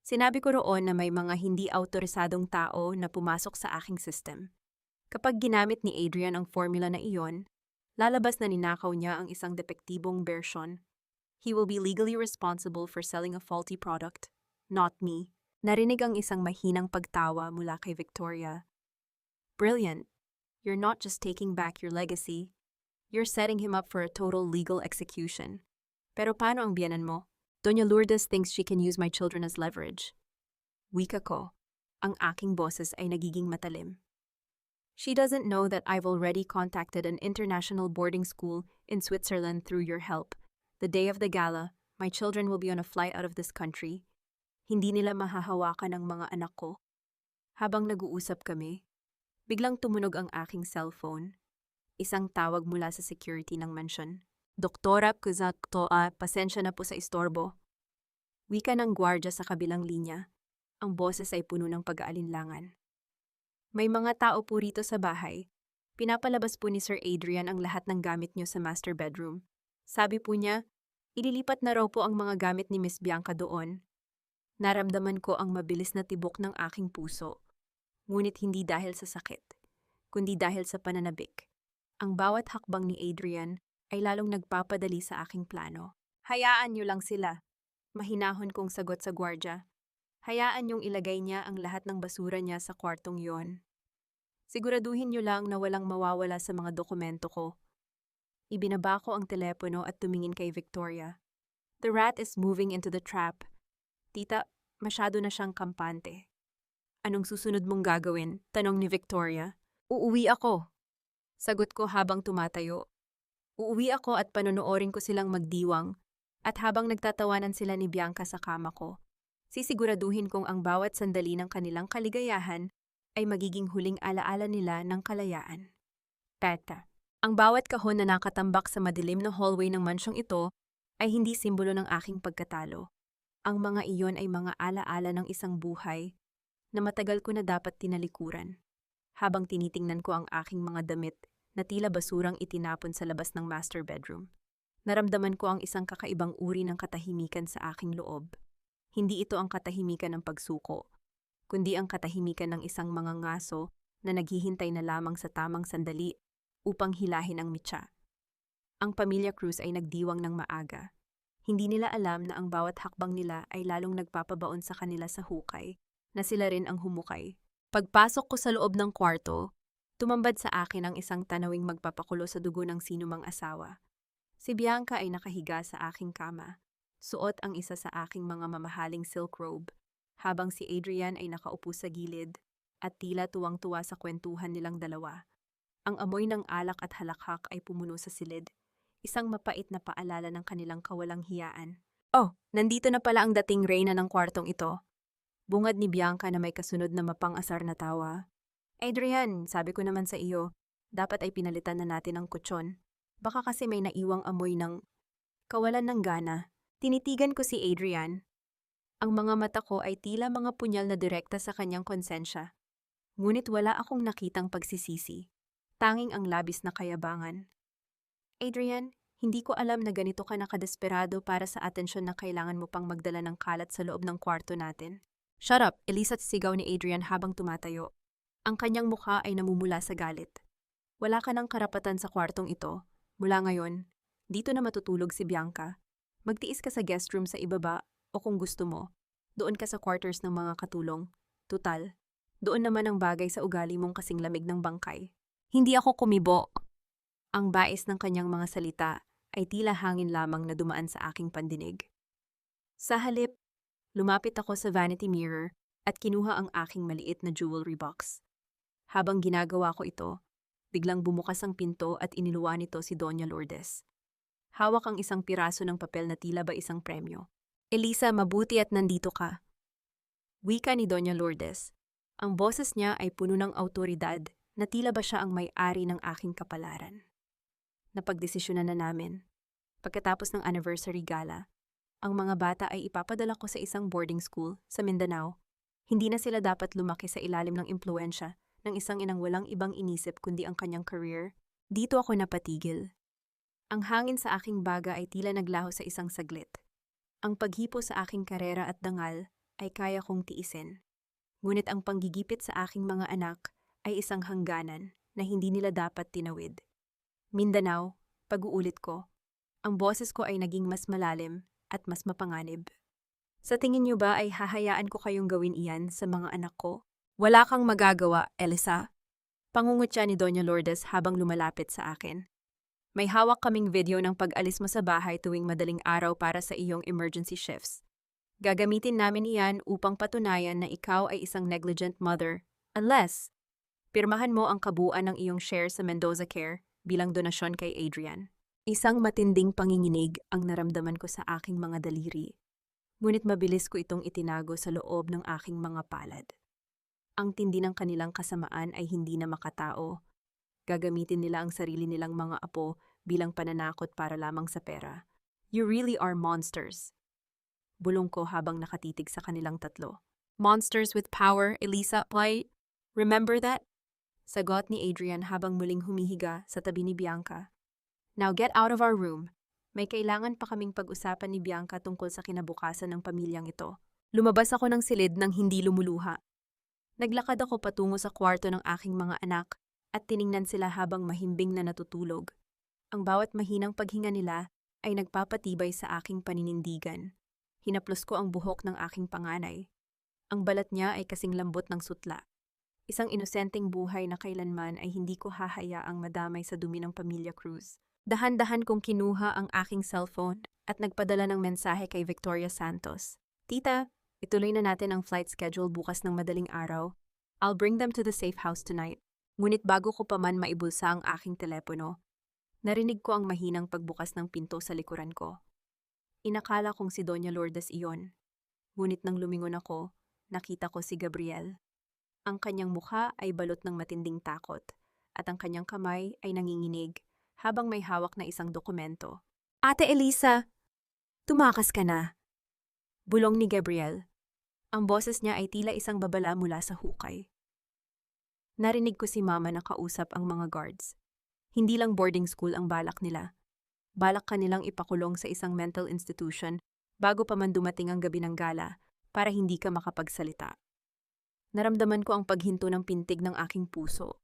Sinabi ko roon na may mga hindi autorisadong tao na pumasok sa aking system. Kapag ginamit ni Adrian ang formula na iyon, lalabas na ninakaw niya ang isang depektibong version. He will be legally responsible for selling a faulty product, not me. Narinig ang isang mahinang pagtawa mula kay Victoria. Brilliant. You're not just taking back your legacy, you're setting him up for a total legal execution. Pero paano ang biyenan mo? Doña Lourdes thinks she can use my children as leverage. Wika ko, ang aking boses ay nagiging matalim. She doesn't know that I've already contacted an international boarding school in Switzerland through your help. The day of the gala, my children will be on a flight out of this country. Hindi nila mahahawakan ang mga anak ko. Habang nag-uusap kami, biglang tumunog ang aking cellphone. Isang tawag mula sa security ng mansion. Doktora Kuzaktoa, pasensya na po sa istorbo. Wika ng gwardya sa kabilang linya. Ang boses ay puno ng pag-aalinlangan. May mga tao po rito sa bahay. Pinapalabas po ni Sir Adrian ang lahat ng gamit niyo sa master bedroom. Sabi po niya, ililipat na raw po ang mga gamit ni Miss Bianca doon. Naramdaman ko ang mabilis na tibok ng aking puso. Ngunit hindi dahil sa sakit, kundi dahil sa pananabik. Ang bawat hakbang ni Adrian ay lalong nagpapadali sa aking plano. Hayaan niyo lang sila. Mahinahon kong sagot sa gwardya. Hayaan niyong ilagay niya ang lahat ng basura niya sa kwartong yon. Siguraduhin niyo lang na walang mawawala sa mga dokumento ko. Ibinaba ko ang telepono at tumingin kay Victoria. The rat is moving into the trap. Tita, masyado na siyang kampante. Anong susunod mong gagawin? Tanong ni Victoria. Uuwi ako. Sagot ko habang tumatayo. Uuwi ako at panonoorin ko silang magdiwang at habang nagtatawanan sila ni Bianca sa kama ko, sisiguraduhin kong ang bawat sandali ng kanilang kaligayahan ay magiging huling alaala nila ng kalayaan. Teta. Ang bawat kahon na nakatambak sa madilim na hallway ng mansyong ito ay hindi simbolo ng aking pagkatalo. Ang mga iyon ay mga alaala ng isang buhay na matagal ko na dapat tinalikuran. Habang tinitingnan ko ang aking mga damit na tila basurang itinapon sa labas ng master bedroom, naramdaman ko ang isang kakaibang uri ng katahimikan sa aking loob. Hindi ito ang katahimikan ng pagsuko, kundi ang katahimikan ng isang mga ngaso na naghihintay na lamang sa tamang sandali upang hilahin ang mitya. Ang pamilya Cruz ay nagdiwang ng maaga. Hindi nila alam na ang bawat hakbang nila ay lalong nagpapabaon sa kanila sa hukay, na sila rin ang humukay. Pagpasok ko sa loob ng kwarto, tumambad sa akin ang isang tanawing magpapakulo sa dugo ng sinumang asawa. Si Bianca ay nakahiga sa aking kama. Suot ang isa sa aking mga mamahaling silk robe, habang si Adrian ay nakaupo sa gilid at tila tuwang-tuwa sa kwentuhan nilang dalawa. Ang amoy ng alak at halakhak ay pumuno sa silid, isang mapait na paalala ng kanilang kawalang hiyaan. Oh, nandito na pala ang dating reyna ng kwartong ito. Bungad ni Bianca na may kasunod na mapang-asar na tawa. Adrian, sabi ko naman sa iyo, dapat ay pinalitan na natin ang kutsyon. Baka kasi may naiwang amoy ng kawalan ng gana. Tinitigan ko si Adrian. Ang mga mata ko ay tila mga punyal na direkta sa kanyang konsensya. Ngunit wala akong nakitang pagsisisi. Tanging ang labis na kayabangan. Adrian, hindi ko alam na ganito ka nakadesperado para sa atensyon na kailangan mo pang magdala ng kalat sa loob ng kwarto natin. Shut up, Elisa't sigaw ni Adrian habang tumatayo. Ang kanyang mukha ay namumula sa galit. Wala ka ng karapatan sa kwartong ito. Mula ngayon, dito na matutulog si Bianca. Magtiis ka sa guest room sa ibaba o kung gusto mo, doon ka sa quarters ng mga katulong. Tutal, doon naman ang bagay sa ugali mong kasing lamig ng bangkay. Hindi ako kumibo. Ang bais ng kanyang mga salita ay tila hangin lamang na dumaan sa aking pandinig. Sa halip, lumapit ako sa vanity mirror at kinuha ang aking maliit na jewelry box. Habang ginagawa ko ito, biglang bumukas ang pinto at iniluwa nito si Doña Lourdes. Hawak ang isang piraso ng papel na tila ba isang premyo. Elisa, mabuti at nandito ka. Wika ni Doña Lourdes. Ang boses niya ay puno ng awtoridad na tila ba siya ang may-ari ng aking kapalaran. Napagdesisyonan na namin. Pagkatapos ng anniversary gala, ang mga bata ay ipapadala ko sa isang boarding school sa Mindanao. Hindi na sila dapat lumaki sa ilalim ng impluensya ng isang inang walang ibang inisip kundi ang kanyang career. Dito ako napatigil. Ang hangin sa aking baga ay tila naglaho sa isang saglit. Ang paghipo sa aking karera at dangal ay kaya kong tiisin. Ngunit ang panggigipit sa aking mga anak ay isang hangganan na hindi nila dapat tinawid. Mindanao, pag-uulit ko, ang boses ko ay naging mas malalim at mas mapanganib. Sa tingin niyo ba ay hahayaan ko kayong gawin iyan sa mga anak ko? Wala kang magagawa, Elisa. Pangungutya ni Doña Lourdes habang lumalapit sa akin. May hawak kaming video ng pag-alis mo sa bahay tuwing madaling araw para sa iyong emergency shifts. Gagamitin namin iyan upang patunayan na ikaw ay isang negligent mother, unless pirmahan mo ang kabuuan ng iyong share sa Mendoza Care bilang donasyon kay Adrian. Isang matinding panginginig ang naramdaman ko sa aking mga daliri. Ngunit mabilis ko itong itinago sa loob ng aking mga palad. Ang tindi ng kanilang kasamaan ay hindi na makatao. Gagamitin nila ang sarili nilang mga apo bilang pananakot para lamang sa pera. You really are monsters. Bulong ko habang nakatitig sa kanilang tatlo. Monsters with power, Elisa, why? Remember that? Sagot ni Adrian habang muling humihiga sa tabi ni Bianca. Now get out of our room. May kailangan pa kaming pag-usapan ni Bianca tungkol sa kinabukasan ng pamilyang ito. Lumabas ako ng silid nang hindi lumuluha. Naglakad ako patungo sa kwarto ng aking mga anak at tiningnan sila habang mahimbing na natutulog. Ang bawat mahinang paghinga nila ay nagpapatibay sa aking paninindigan. Hinaplos ko ang buhok ng aking panganay. Ang balat niya ay kasing lambot ng sutla. Isang inosenteng buhay na kailanman ay hindi ko hahayaang madamay sa dumi ng pamilya Cruz. Dahan-dahan kong kinuha ang aking cellphone at nagpadala ng mensahe kay Victoria Santos. Tita, ituloy na natin ang flight schedule bukas ng madaling araw. I'll bring them to the safe house tonight. Ngunit bago ko pa man maibulsa ang aking telepono, narinig ko ang mahinang pagbukas ng pinto sa likuran ko. Inakala kong si Doña Lourdes iyon. Ngunit nang lumingon ako, nakita ko si Gabriel. Ang kanyang mukha ay balot ng matinding takot at ang kanyang kamay ay nanginginig habang may hawak na isang dokumento. Ate Elisa, tumakas ka na. Bulong ni Gabriel. Ang boses niya ay tila isang babala mula sa hukay. Narinig ko si Mama na kausap ang mga guards. Hindi lang boarding school ang balak nila. Balak kanilang ipakulong sa isang mental institution bago pa man dumating ang gabi ng gala para hindi ka makapagsalita. Naramdaman ko ang paghinto ng pintig ng aking puso.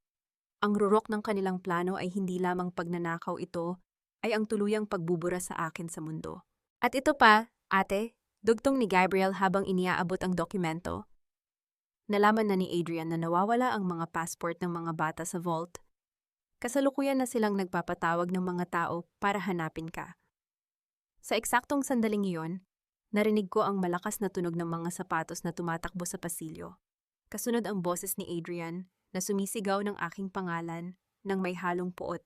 Ang rurok ng kanilang plano ay hindi lamang pagnanakaw, ito ay ang tuluyang pagbubura sa akin sa mundo. At ito pa, ate, dugtong ni Gabriel habang iniaabot ang dokumento. Nalaman na ni Adrian na nawawala ang mga passport ng mga bata sa vault. Kasalukuyan na silang nagpapatawag ng mga tao para hanapin ka. Sa eksaktong sandaling iyon, narinig ko ang malakas na tunog ng mga sapatos na tumatakbo sa pasilyo. Kasunod ang boses ni Adrian na sumisigaw ng aking pangalan nang may halong puot.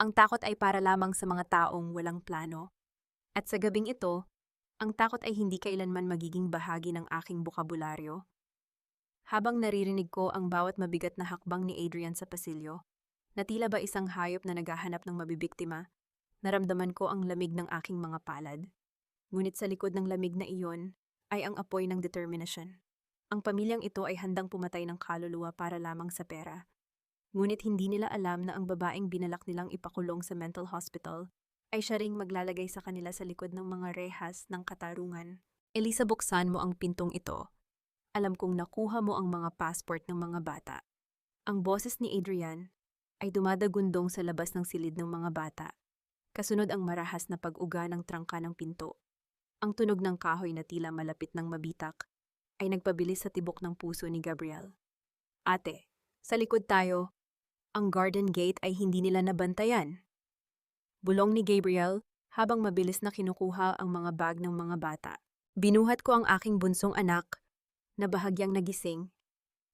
Ang takot ay para lamang sa mga taong walang plano. At sa gabing ito, ang takot ay hindi kailanman magiging bahagi ng aking bokabularyo. Habang naririnig ko ang bawat mabigat na hakbang ni Adrian sa pasilyo, na tila ba isang hayop na naghahanap ng mabibiktima, naramdaman ko ang lamig ng aking mga palad. Ngunit sa likod ng lamig na iyon ay ang apoy ng determinasyon. Ang pamilyang ito ay handang pumatay ng kaluluwa para lamang sa pera. Ngunit hindi nila alam na ang babaeng binalak nilang ipakulong sa mental hospital ay siya ring maglalagay sa kanila sa likod ng mga rehas ng katarungan. Elisa, buksan mo ang pintong ito. Alam kong nakuha mo ang mga passport ng mga bata. Ang boses ni Adrian ay dumadagundong sa labas ng silid ng mga bata. Kasunod ang marahas na pag-uga ng trangka ng pinto. Ang tunog ng kahoy na tila malapit ng mabitak ay nagpabilis sa tibok ng puso ni Gabriel. Ate, sa likod tayo. Ang garden gate ay hindi nila nabantayan. Bulong ni Gabriel habang mabilis na kinukuha ang mga bag ng mga bata. Binuhat ko ang aking bunsong anak na bahagyang nagising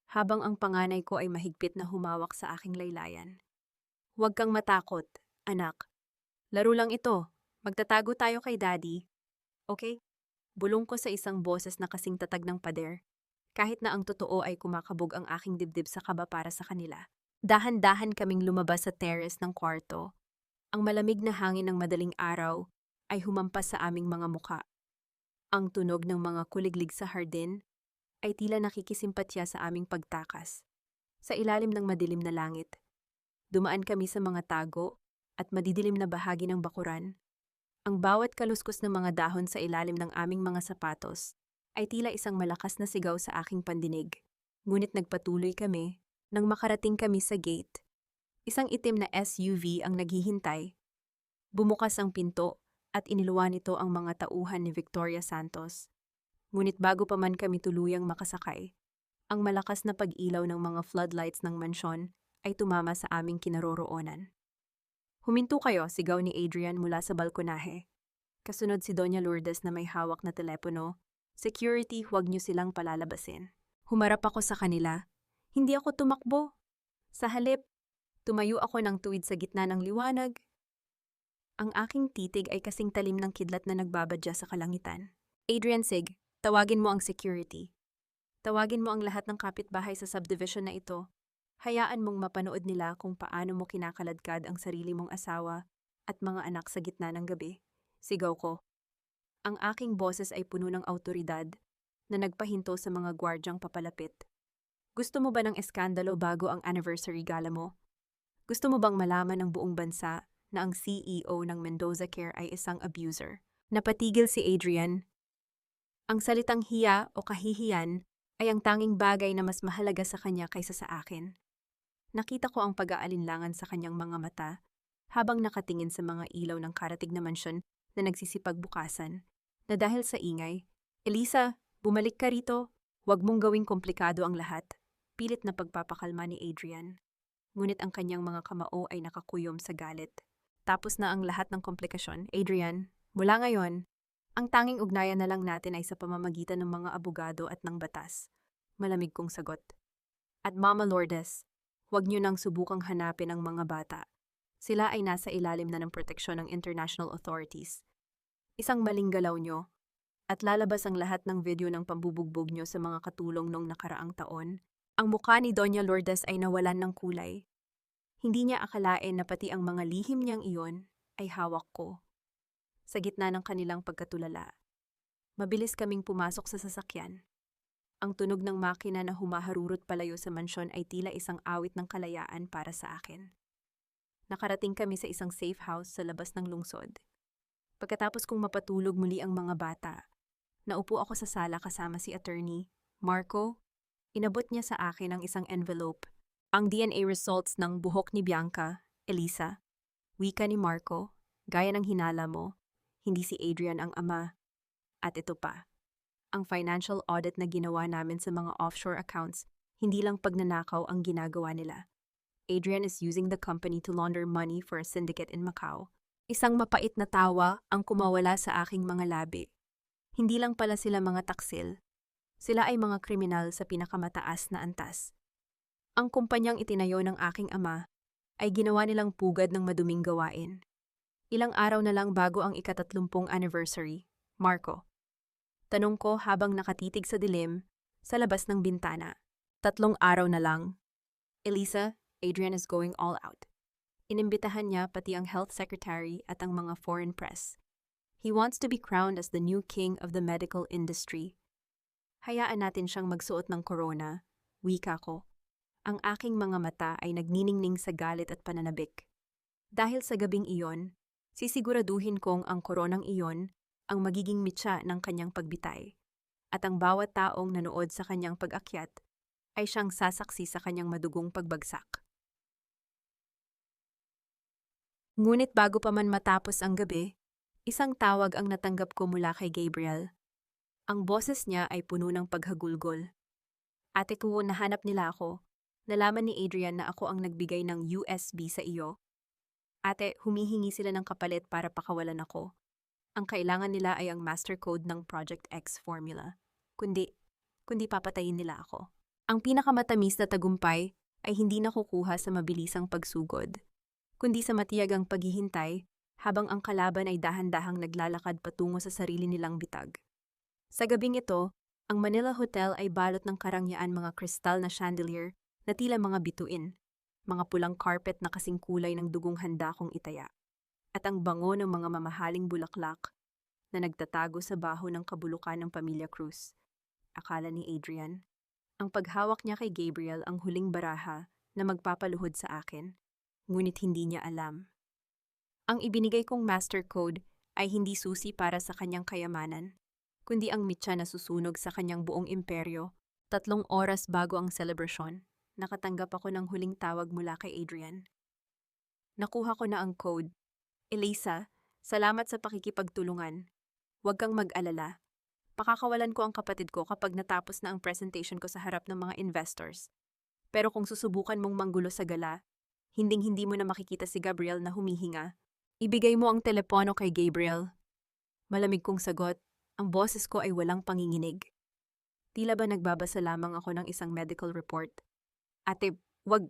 habang ang panganay ko ay mahigpit na humawak sa aking laylayan. Huwag kang matakot, anak. Laro lang ito. Magtatago tayo kay Daddy. Okay? Bulong ko sa isang boses na kasing tatag ng pader, kahit na ang totoo ay kumakabog ang aking dibdib sa kaba para sa kanila. Dahan-dahan kaming lumabas sa terrace ng kwarto. Ang malamig na hangin ng madaling araw ay humampas sa aming mga muka. Ang tunog ng mga kuliglig sa hardin ay tila nakikisimpatya sa aming pagtakas. Sa ilalim ng madilim na langit, dumaan kami sa mga tago at madidilim na bahagi ng bakuran. Ang bawat kaluskos ng mga dahon sa ilalim ng aming mga sapatos ay tila isang malakas na sigaw sa aking pandinig. Ngunit nagpatuloy kami nang makarating kami sa gate. Isang itim na SUV ang naghihintay. Bumukas ang pinto at iniluwan nito ang mga tauhan ni Victoria Santos. Ngunit bago pa man kami tuluyang makasakay, ang malakas na pag-ilaw ng mga floodlights ng mansyon ay tumama sa aming kinaroroonan. Huminto kayo, sigaw ni Adrian mula sa balkonahe. Kasunod si Doña Lourdes na may hawak na telepono. Security, huwag niyo silang palalabasin. Humarap ako sa kanila. Hindi ako tumakbo. Sa halip, tumayo ako ng tuwid sa gitna ng liwanag. Ang aking titig ay kasing talim ng kidlat na nagbabadya sa kalangitan. Adrian, Sig, tawagin mo ang security. Tawagin mo ang lahat ng kapitbahay sa subdivision na ito. Hayaan mong mapanood nila kung paano mo kinakaladkad ang sarili mong asawa at mga anak sa gitna ng gabi. Sigaw ko. Ang aking boses ay puno ng awtoridad na nagpahinto sa mga gwardyang papalapit. Gusto mo ba ng eskandalo bago ang anniversary gala mo? Gusto mo bang malaman ng buong bansa na ang CEO ng Mendoza Care ay isang abuser? Napatigil si Adrian. Ang salitang hiya o kahihiyan ay ang tanging bagay na mas mahalaga sa kanya kaysa sa akin. Nakita ko ang pag-aalinlangan sa kanyang mga mata habang nakatingin sa mga ilaw ng karatig na mansyon na nagsisipagbukasan, na dahil sa ingay, Elisa, bumalik ka rito. Huwag mong gawing komplikado ang lahat. Pilit na pagpapakalma ni Adrian. Ngunit ang kanyang mga kamao ay nakakuyom sa galit. Tapos na ang lahat ng komplikasyon, Adrian. Mula ngayon, ang tanging ugnayan na lang natin ay sa pamamagitan ng mga abogado at ng batas. Malamig kong sagot. At Mama Lourdes, huwag niyo nang subukang hanapin ang mga bata. Sila ay nasa ilalim na ng proteksyon ng international authorities. Isang maling galaw nyo, at lalabas ang lahat ng video ng pambubugbog nyo sa mga katulong nung nakaraang taon. Ang mukha ni Doña Lourdes ay nawalan ng kulay. Hindi niya akalain na pati ang mga lihim niyang iyon ay hawak ko. Sa gitna ng kanilang pagkatulala, Mabilis kaming pumasok sa sasakyan. Ang tunog ng makina na humaharurot palayo sa mansyon ay tila isang awit ng kalayaan para sa akin. Nakarating kami sa isang safe house sa labas ng lungsod. Pagkatapos kong mapatulog muli ang mga bata, naupo ako sa sala kasama si attorney, Marco. Inabot niya sa akin ang isang envelope. Ang DNA results ng buhok ni Bianca, Elisa. Wika ni Marco, gaya ng hinala mo, hindi si Adrian ang ama. At ito pa. Ang financial audit na ginawa namin sa mga offshore accounts, hindi lang pagnanakaw ang ginagawa nila. Adrian is using the company to launder money for a syndicate in Macau. Isang mapait na tawa ang kumawala sa aking mga labi. Hindi lang pala sila mga taksil. Sila ay mga kriminal sa pinakamataas na antas. Ang kumpanyang itinayo ng aking ama ay ginawa nilang pugad ng maduming gawain. Ilang araw na lang bago ang ika-30 anniversary, Marco. Tanong ko habang nakatitig sa dilim, sa labas ng bintana. 3 araw na lang. Elisa, Adrian is going all out. Inimbitahan niya pati ang health secretary at ang mga foreign press. He wants to be crowned as the new king of the medical industry. Hayaan natin siyang magsuot ng corona, wika ko. Ang aking mga mata ay nagniningning sa galit at pananabik. Dahil sa gabing iyon, sisiguraduhin kong ang koronang iyon ang magiging mitya ng kanyang pagbitay, at ang bawat taong nanood sa kanyang pag-akyat ay siyang sasaksi sa kanyang madugong pagbagsak. Ngunit bago pa man matapos ang gabi, isang tawag ang natanggap ko mula kay Gabriel. Ang boses niya ay puno ng paghagulgol. Ate ko, nahanap nila ako. Nalaman ni Adrian na ako ang nagbigay ng USB sa iyo. Ate, humihingi sila ng kapalit para pakawalan ako. Ang kailangan nila ay ang master code ng Project X formula. Kundi papatayin nila ako. Ang pinakamatamis na tagumpay ay hindi nakukuha sa mabilisang pagsugod, kundi sa matiyagang paghihintay habang ang kalaban ay dahan-dahang naglalakad patungo sa sarili nilang bitag. Sa gabing ito, ang Manila Hotel ay balot ng karangyaan mga kristal na chandelier na tila mga bituin, mga pulang carpet na kasing kulay ng dugong handa kong itaya, at ang bango ng mga mamahaling bulaklak na nagtatago sa baho ng kabulukan ng Pamilya Cruz. Akala ni Adrian, ang paghawak niya kay Gabriel ang huling baraha na magpapaluhod sa akin, ngunit hindi niya alam. Ang ibinigay kong master code ay hindi susi para sa kanyang kayamanan, kundi ang mitya na susunog sa kanyang buong imperyo. 3 oras bago ang selebrasyon, nakatanggap ako ng huling tawag mula kay Adrian. Nakuha ko na ang code. Elisa, salamat sa pakikipagtulungan. Huwag kang mag-alala. Pakakawalan ko ang kapatid ko kapag natapos na ang presentation ko sa harap ng mga investors. Pero kung susubukan mong manggulo sa gala, hinding-hindi mo na makikita si Gabriel na humihinga. Ibigay mo ang telepono kay Gabriel. Malamig kong sagot, ang boses ko ay walang panginginig. Tila ba nagbabasa lamang ako ng isang medical report? Ate, wag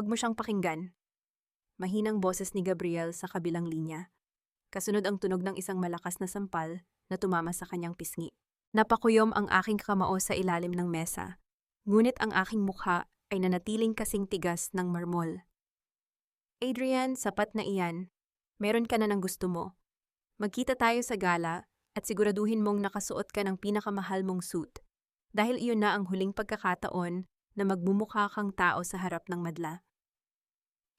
mo siyang pakinggan. Mahinang boses ni Gabriel sa kabilang linya. Kasunod ang tunog ng isang malakas na sampal na tumama sa kanyang pisngi. Napakuyom ang aking kamao sa ilalim ng mesa, ngunit ang aking mukha ay nanatiling kasing tigas ng marmol. Adrian, sapat na iyan. Meron ka na ng gusto mo. Magkita tayo sa gala at siguraduhin mong nakasuot ka ng pinakamahal mong suit, dahil iyon na ang huling pagkakataon na magmumukha kang tao sa harap ng madla.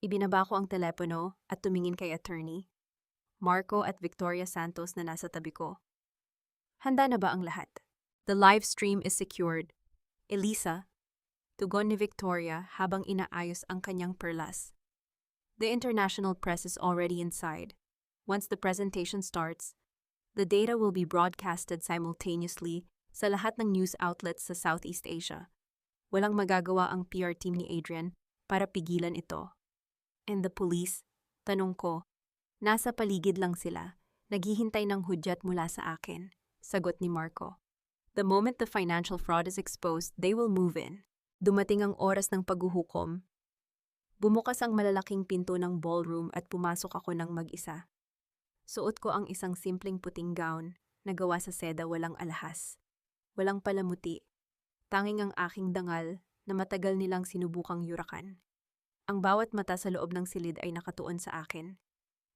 Ibinaba ko ang telepono at tumingin kay attorney, Marco at Victoria Santos na nasa tabi ko. Handa na ba ang lahat? The live stream is secured. Elisa, tugon ni Victoria habang inaayos ang kanyang perlas. The international press is already inside. Once the presentation starts, the data will be broadcasted simultaneously sa lahat ng news outlets sa Southeast Asia. Walang magagawa ang PR team ni Adrian para pigilan ito. And the police, tanong ko, nasa paligid lang sila, naghihintay ng hudyat mula sa akin, sagot ni Marco. The moment the financial fraud is exposed, they will move in. Dumating ang oras ng paghuhukom. Bumukas ang malalaking pinto ng ballroom at pumasok ako ng mag-isa. Suot ko ang isang simpleng puting gown na gawa sa seda walang alahas. Walang palamuti. Tanging ang aking dangal na matagal nilang sinubukang yurakan. Ang bawat mata sa loob ng silid ay nakatuon sa akin.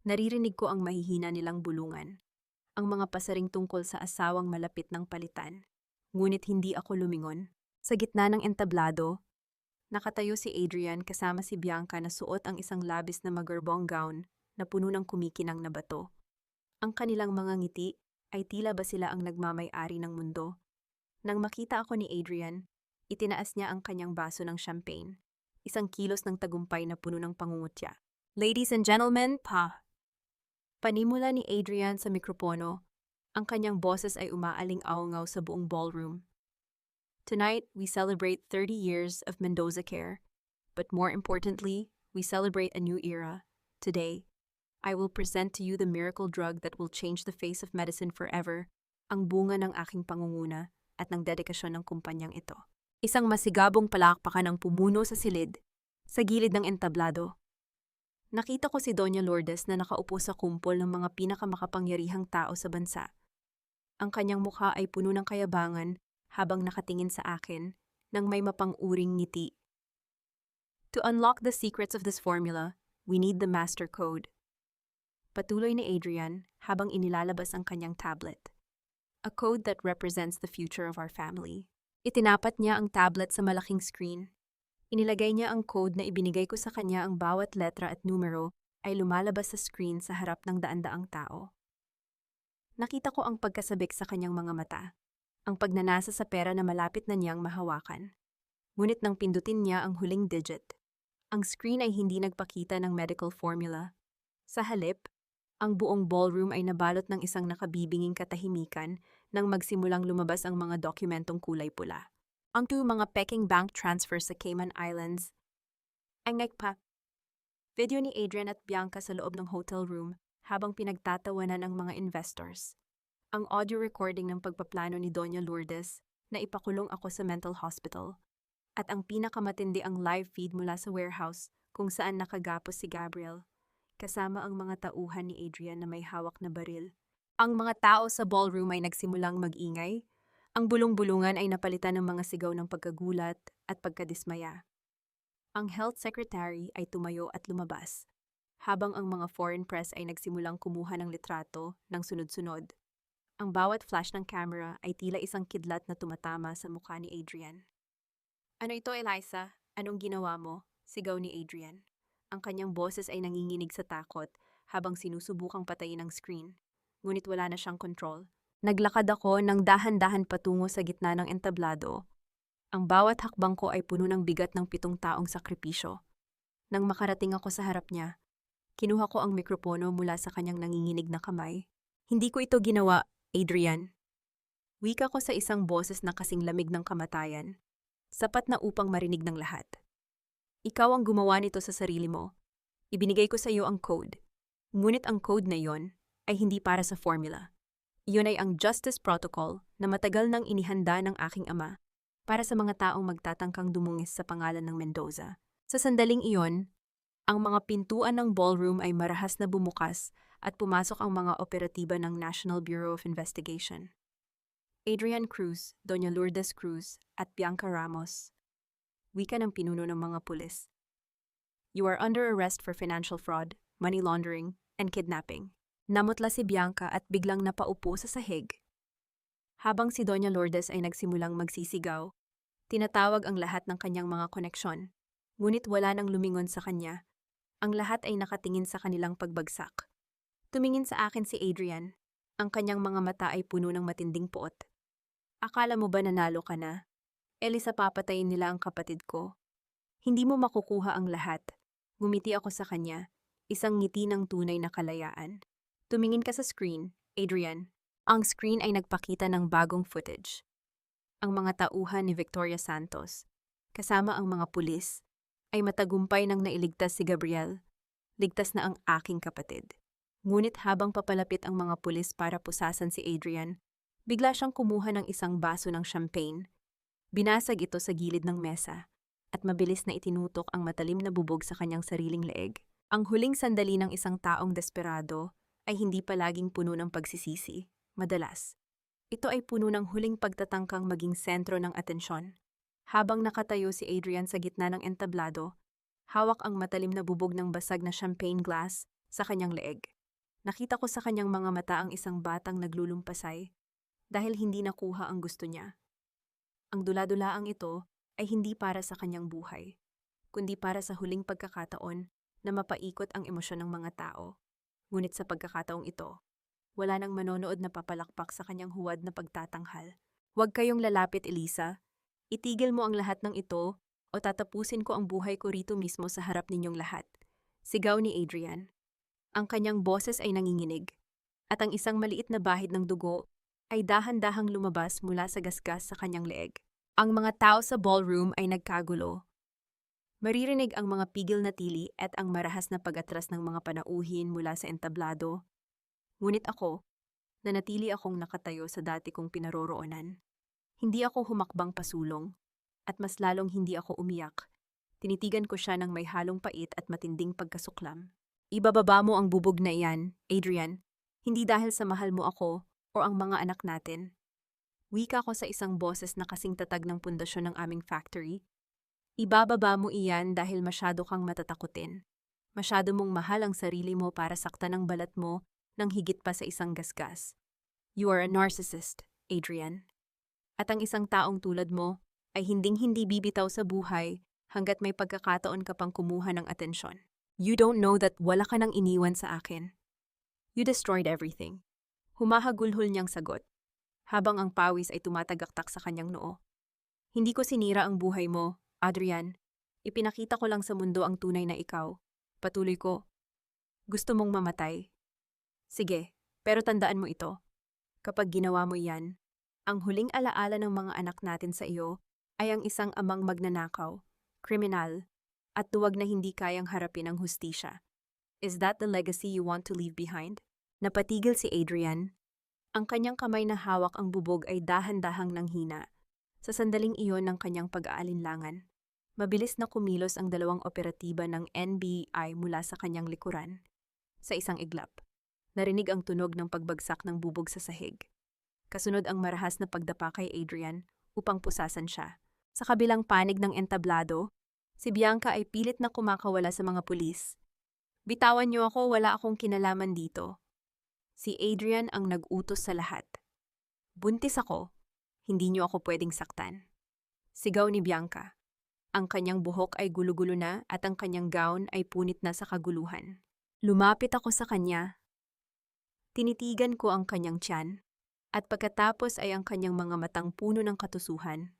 Naririnig ko ang mahihina nilang bulungan. ang mga pasaring tungkol sa asawang malapit ng palitan. Ngunit hindi ako lumingon. Sa gitna ng entablado, nakatayo si Adrian kasama si Bianca na suot ang isang labis na magarbong gown na puno ng kumikinang na bato. Ang kanilang mga ngiti ay tila ba sila ang nagmamay-ari ng mundo. Nang makita ako ni Adrian, itinaas niya ang kanyang baso ng champagne, isang kilos ng tagumpay na puno ng pangungutya. Ladies and gentlemen, Panimula ni Adrian sa mikropono, ang kanyang boses ay umaaling-aungaw sa buong ballroom. Tonight, we celebrate 30 years of Mendoza Care, but more importantly, we celebrate a new era. Today, I will present to you the miracle drug that will change the face of medicine forever, ang bunga ng aking pangunguna at ng dedikasyon ng kumpanyang ito. Isang masigabong palakpakan ang pumuno sa silid, sa gilid ng entablado. Nakita ko si Doña Lourdes na nakaupo sa kumpol ng mga pinakamakapangyarihang tao sa bansa. Ang kanyang mukha ay puno ng kayabangan habang nakatingin sa akin nang may mapang-uring ngiti. To unlock the secrets of this formula, we need the master code. Patuloy ni Adrian habang inilalabas ang kanyang tablet. A code that represents the future of our family. Itinapat niya ang tablet sa malaking screen. Inilagay niya ang code na ibinigay ko sa kanya, ang bawat letra at numero ay lumalabas sa screen sa harap ng daan-daang tao. Nakita ko ang pagkasabik sa kanyang mga mata, ang pagnanasa sa pera na malapit na niyang mahawakan. Ngunit nang pindutin niya ang huling digit, ang screen ay hindi nagpakita ng medical formula. Sa halip, ang buong ballroom ay nabalot ng isang nakabibinging katahimikan nang magsimulang lumabas ang mga dokumentong kulay pula. Ang mga peking bank transfer sa Cayman Islands. Ang nagpa. Video ni Adrian at Bianca sa loob ng hotel room habang pinagtatawanan ang mga investors. Ang audio recording ng pagpaplano ni Doña Lourdes na ipakulong ako sa mental hospital. At ang pinakamatindi, ang live feed mula sa warehouse kung saan nakagapos si Gabriel, kasama ang mga tauhan ni Adrian na may hawak na baril. Ang mga tao sa ballroom ay nagsimulang mag-ingay. Ang bulong-bulungan ay napalitan ng mga sigaw ng pagkagulat at pagkadismaya. Ang health secretary ay tumayo at lumabas, habang ang mga foreign press ay nagsimulang kumuha ng litrato ng sunod-sunod. Ang bawat flash ng camera ay tila isang kidlat na tumatama sa mukha ni Adrian. Ano ito, Eliza? Anong ginawa mo? Sigaw ni Adrian. Ang kanyang boses ay nanginginig sa takot habang sinusubukang patayin ang screen. Ngunit wala na siyang control. Naglakad ako ng dahan-dahan patungo sa gitna ng entablado. Ang bawat hakbang ko ay puno ng bigat ng 7 taong sakripisyo. Nang makarating ako sa harap niya, kinuha ko ang mikropono mula sa kanyang nanginginig na kamay. Hindi ko ito ginawa, Adrian. Wika ko sa isang boses na kasing lamig ng kamatayan, sapat na upang marinig ng lahat. Ikaw ang gumawa nito sa sarili mo. Ibinigay ko sa iyo ang code. Ngunit ang code na iyon ay hindi para sa formula. Iyon ay ang Justice Protocol na matagal nang inihanda ng aking ama para sa mga taong magtatangkang dumungis sa pangalan ng Mendoza. Sa sandaling iyon, ang mga pintuan ng ballroom ay marahas na bumukas at pumasok ang mga operatiba ng National Bureau of Investigation. Adrian Cruz, Doña Lourdes Cruz, at Bianca Ramos. Wika ng pinuno ng mga pulis. You are under arrest for financial fraud, money laundering, and kidnapping. Namutla si Bianca at biglang napaupo sa sahig. Habang si Doña Lourdes ay nagsimulang magsisigaw, tinatawag ang lahat ng kanyang mga koneksyon. Ngunit wala nang lumingon sa kanya. Ang lahat ay nakatingin sa kanilang pagbagsak. Tumingin sa akin si Adrian. Ang kanyang mga mata ay puno ng matinding puot. Akala mo ba nanalo ka na? Elisa, papatayin nila ang kapatid ko. Hindi mo makukuha ang lahat. Ngumiti ako sa kanya, isang ngiti ng tunay na kalayaan. Tumingin ka sa screen, Adrian. Ang screen ay nagpakita ng bagong footage. Ang mga tauhan ni Victoria Santos, kasama ang mga pulis, ay matagumpay nang nailigtas si Gabriel. Ligtas na ang aking kapatid. Ngunit habang papalapit ang mga pulis para pusasan si Adrian, bigla siyang kumuha ng isang baso ng champagne. Binasag ito sa gilid ng mesa at mabilis na itinutok ang matalim na bubog sa kanyang sariling leeg. Ang huling sandali ng isang taong desperado ay hindi palaging puno ng pagsisisi. Madalas, ito ay puno ng huling pagtatangkang maging sentro ng atensyon. Habang nakatayo si Adrian sa gitna ng entablado, hawak ang matalim na bubog ng basag na champagne glass sa kanyang leeg. Nakita ko sa kanyang mga mata ang isang batang naglulumpasay dahil hindi nakuha ang gusto niya. Ang dula-dulaang ito ay hindi para sa kanyang buhay, kundi para sa huling pagkakataon na mapaikot ang emosyon ng mga tao. Ngunit sa pagkakataong ito, wala nang manonood na papalakpak sa kanyang huwad na pagtatanghal. Huwag kayong lalapit, Elisa. Itigil mo ang lahat ng ito o tatapusin ko ang buhay ko rito mismo sa harap ninyong lahat. Sigaw ni Adrian. Ang kanyang boses ay nanginginig, at ang isang maliit na bahid ng dugo ay dahan-dahang lumabas mula sa gasgas sa kanyang leeg. Ang mga tao sa ballroom ay nagkagulo. Maririnig ang mga pigil na tili at ang marahas na pag-atras ng mga panauhin mula sa entablado. Ngunit ako, nanatili akong nakatayo sa dati kong pinaroroonan. Hindi ako humakbang pasulong, at mas lalong hindi ako umiyak. Tinitigan ko siya ng may halong pait at matinding pagkasuklam. Ibababa mo ang bubog na iyan, Adrian, hindi dahil sa mahal mo ako o ang mga anak natin. Wika ko sa isang boses na kasing tatag ng pundasyon ng aming factory. Ibababa mo iyan dahil masyado kang matatakutin. Masyado mong mahal ang sarili mo para saktan ang balat mo ng higit pa sa isang gasgas. You are a narcissist, Adrian. At ang isang taong tulad mo ay hinding-hindi bibitaw sa buhay hanggat may pagkakataon ka pang kumuha ng atensyon. You don't know that wala ka nang iniwan sa akin. You destroyed everything. Humahagulhol niyang sagot, habang ang pawis ay tumatagaktak sa kanyang noo. Hindi ko sinira ang buhay mo, Adrian. Ipinakita ko lang sa mundo ang tunay na ikaw. Patuloy ko. Gusto mong mamatay? Sige, pero tandaan mo ito. Kapag ginawa mo iyan, ang huling alaala ng mga anak natin sa iyo ay ang isang amang magnanakaw, kriminal, at duwag na hindi kayang harapin ang hustisya. Is that the legacy you want to leave behind? Napatigil si Adrian. Ang kanyang kamay na hawak ang bubog ay dahan-dahang nanghina. Sa sandaling iyon ng kanyang pag-aalinlangan, mabilis na kumilos ang dalawang operatiba ng NBI mula sa kanyang likuran. Sa isang iglap, narinig ang tunog ng pagbagsak ng bubog sa sahig. Kasunod ang marahas na pagdapa kay Adrian upang pusasan siya. Sa kabilang panig ng entablado, si Bianca ay pilit na kumakawala sa mga pulis. Bitawan niyo ako, wala akong kinalaman dito. Si Adrian ang nag-utos sa lahat. Buntis ako, hindi niyo ako pwedeng saktan. Sigaw ni Bianca. Ang kanyang buhok ay gulo-gulo na at ang kanyang gown ay punit na sa kaguluhan. Lumapit ako sa kanya. Tinitigan ko ang kanyang tiyan at pagkatapos ay ang kanyang mga matang puno ng katusuhan.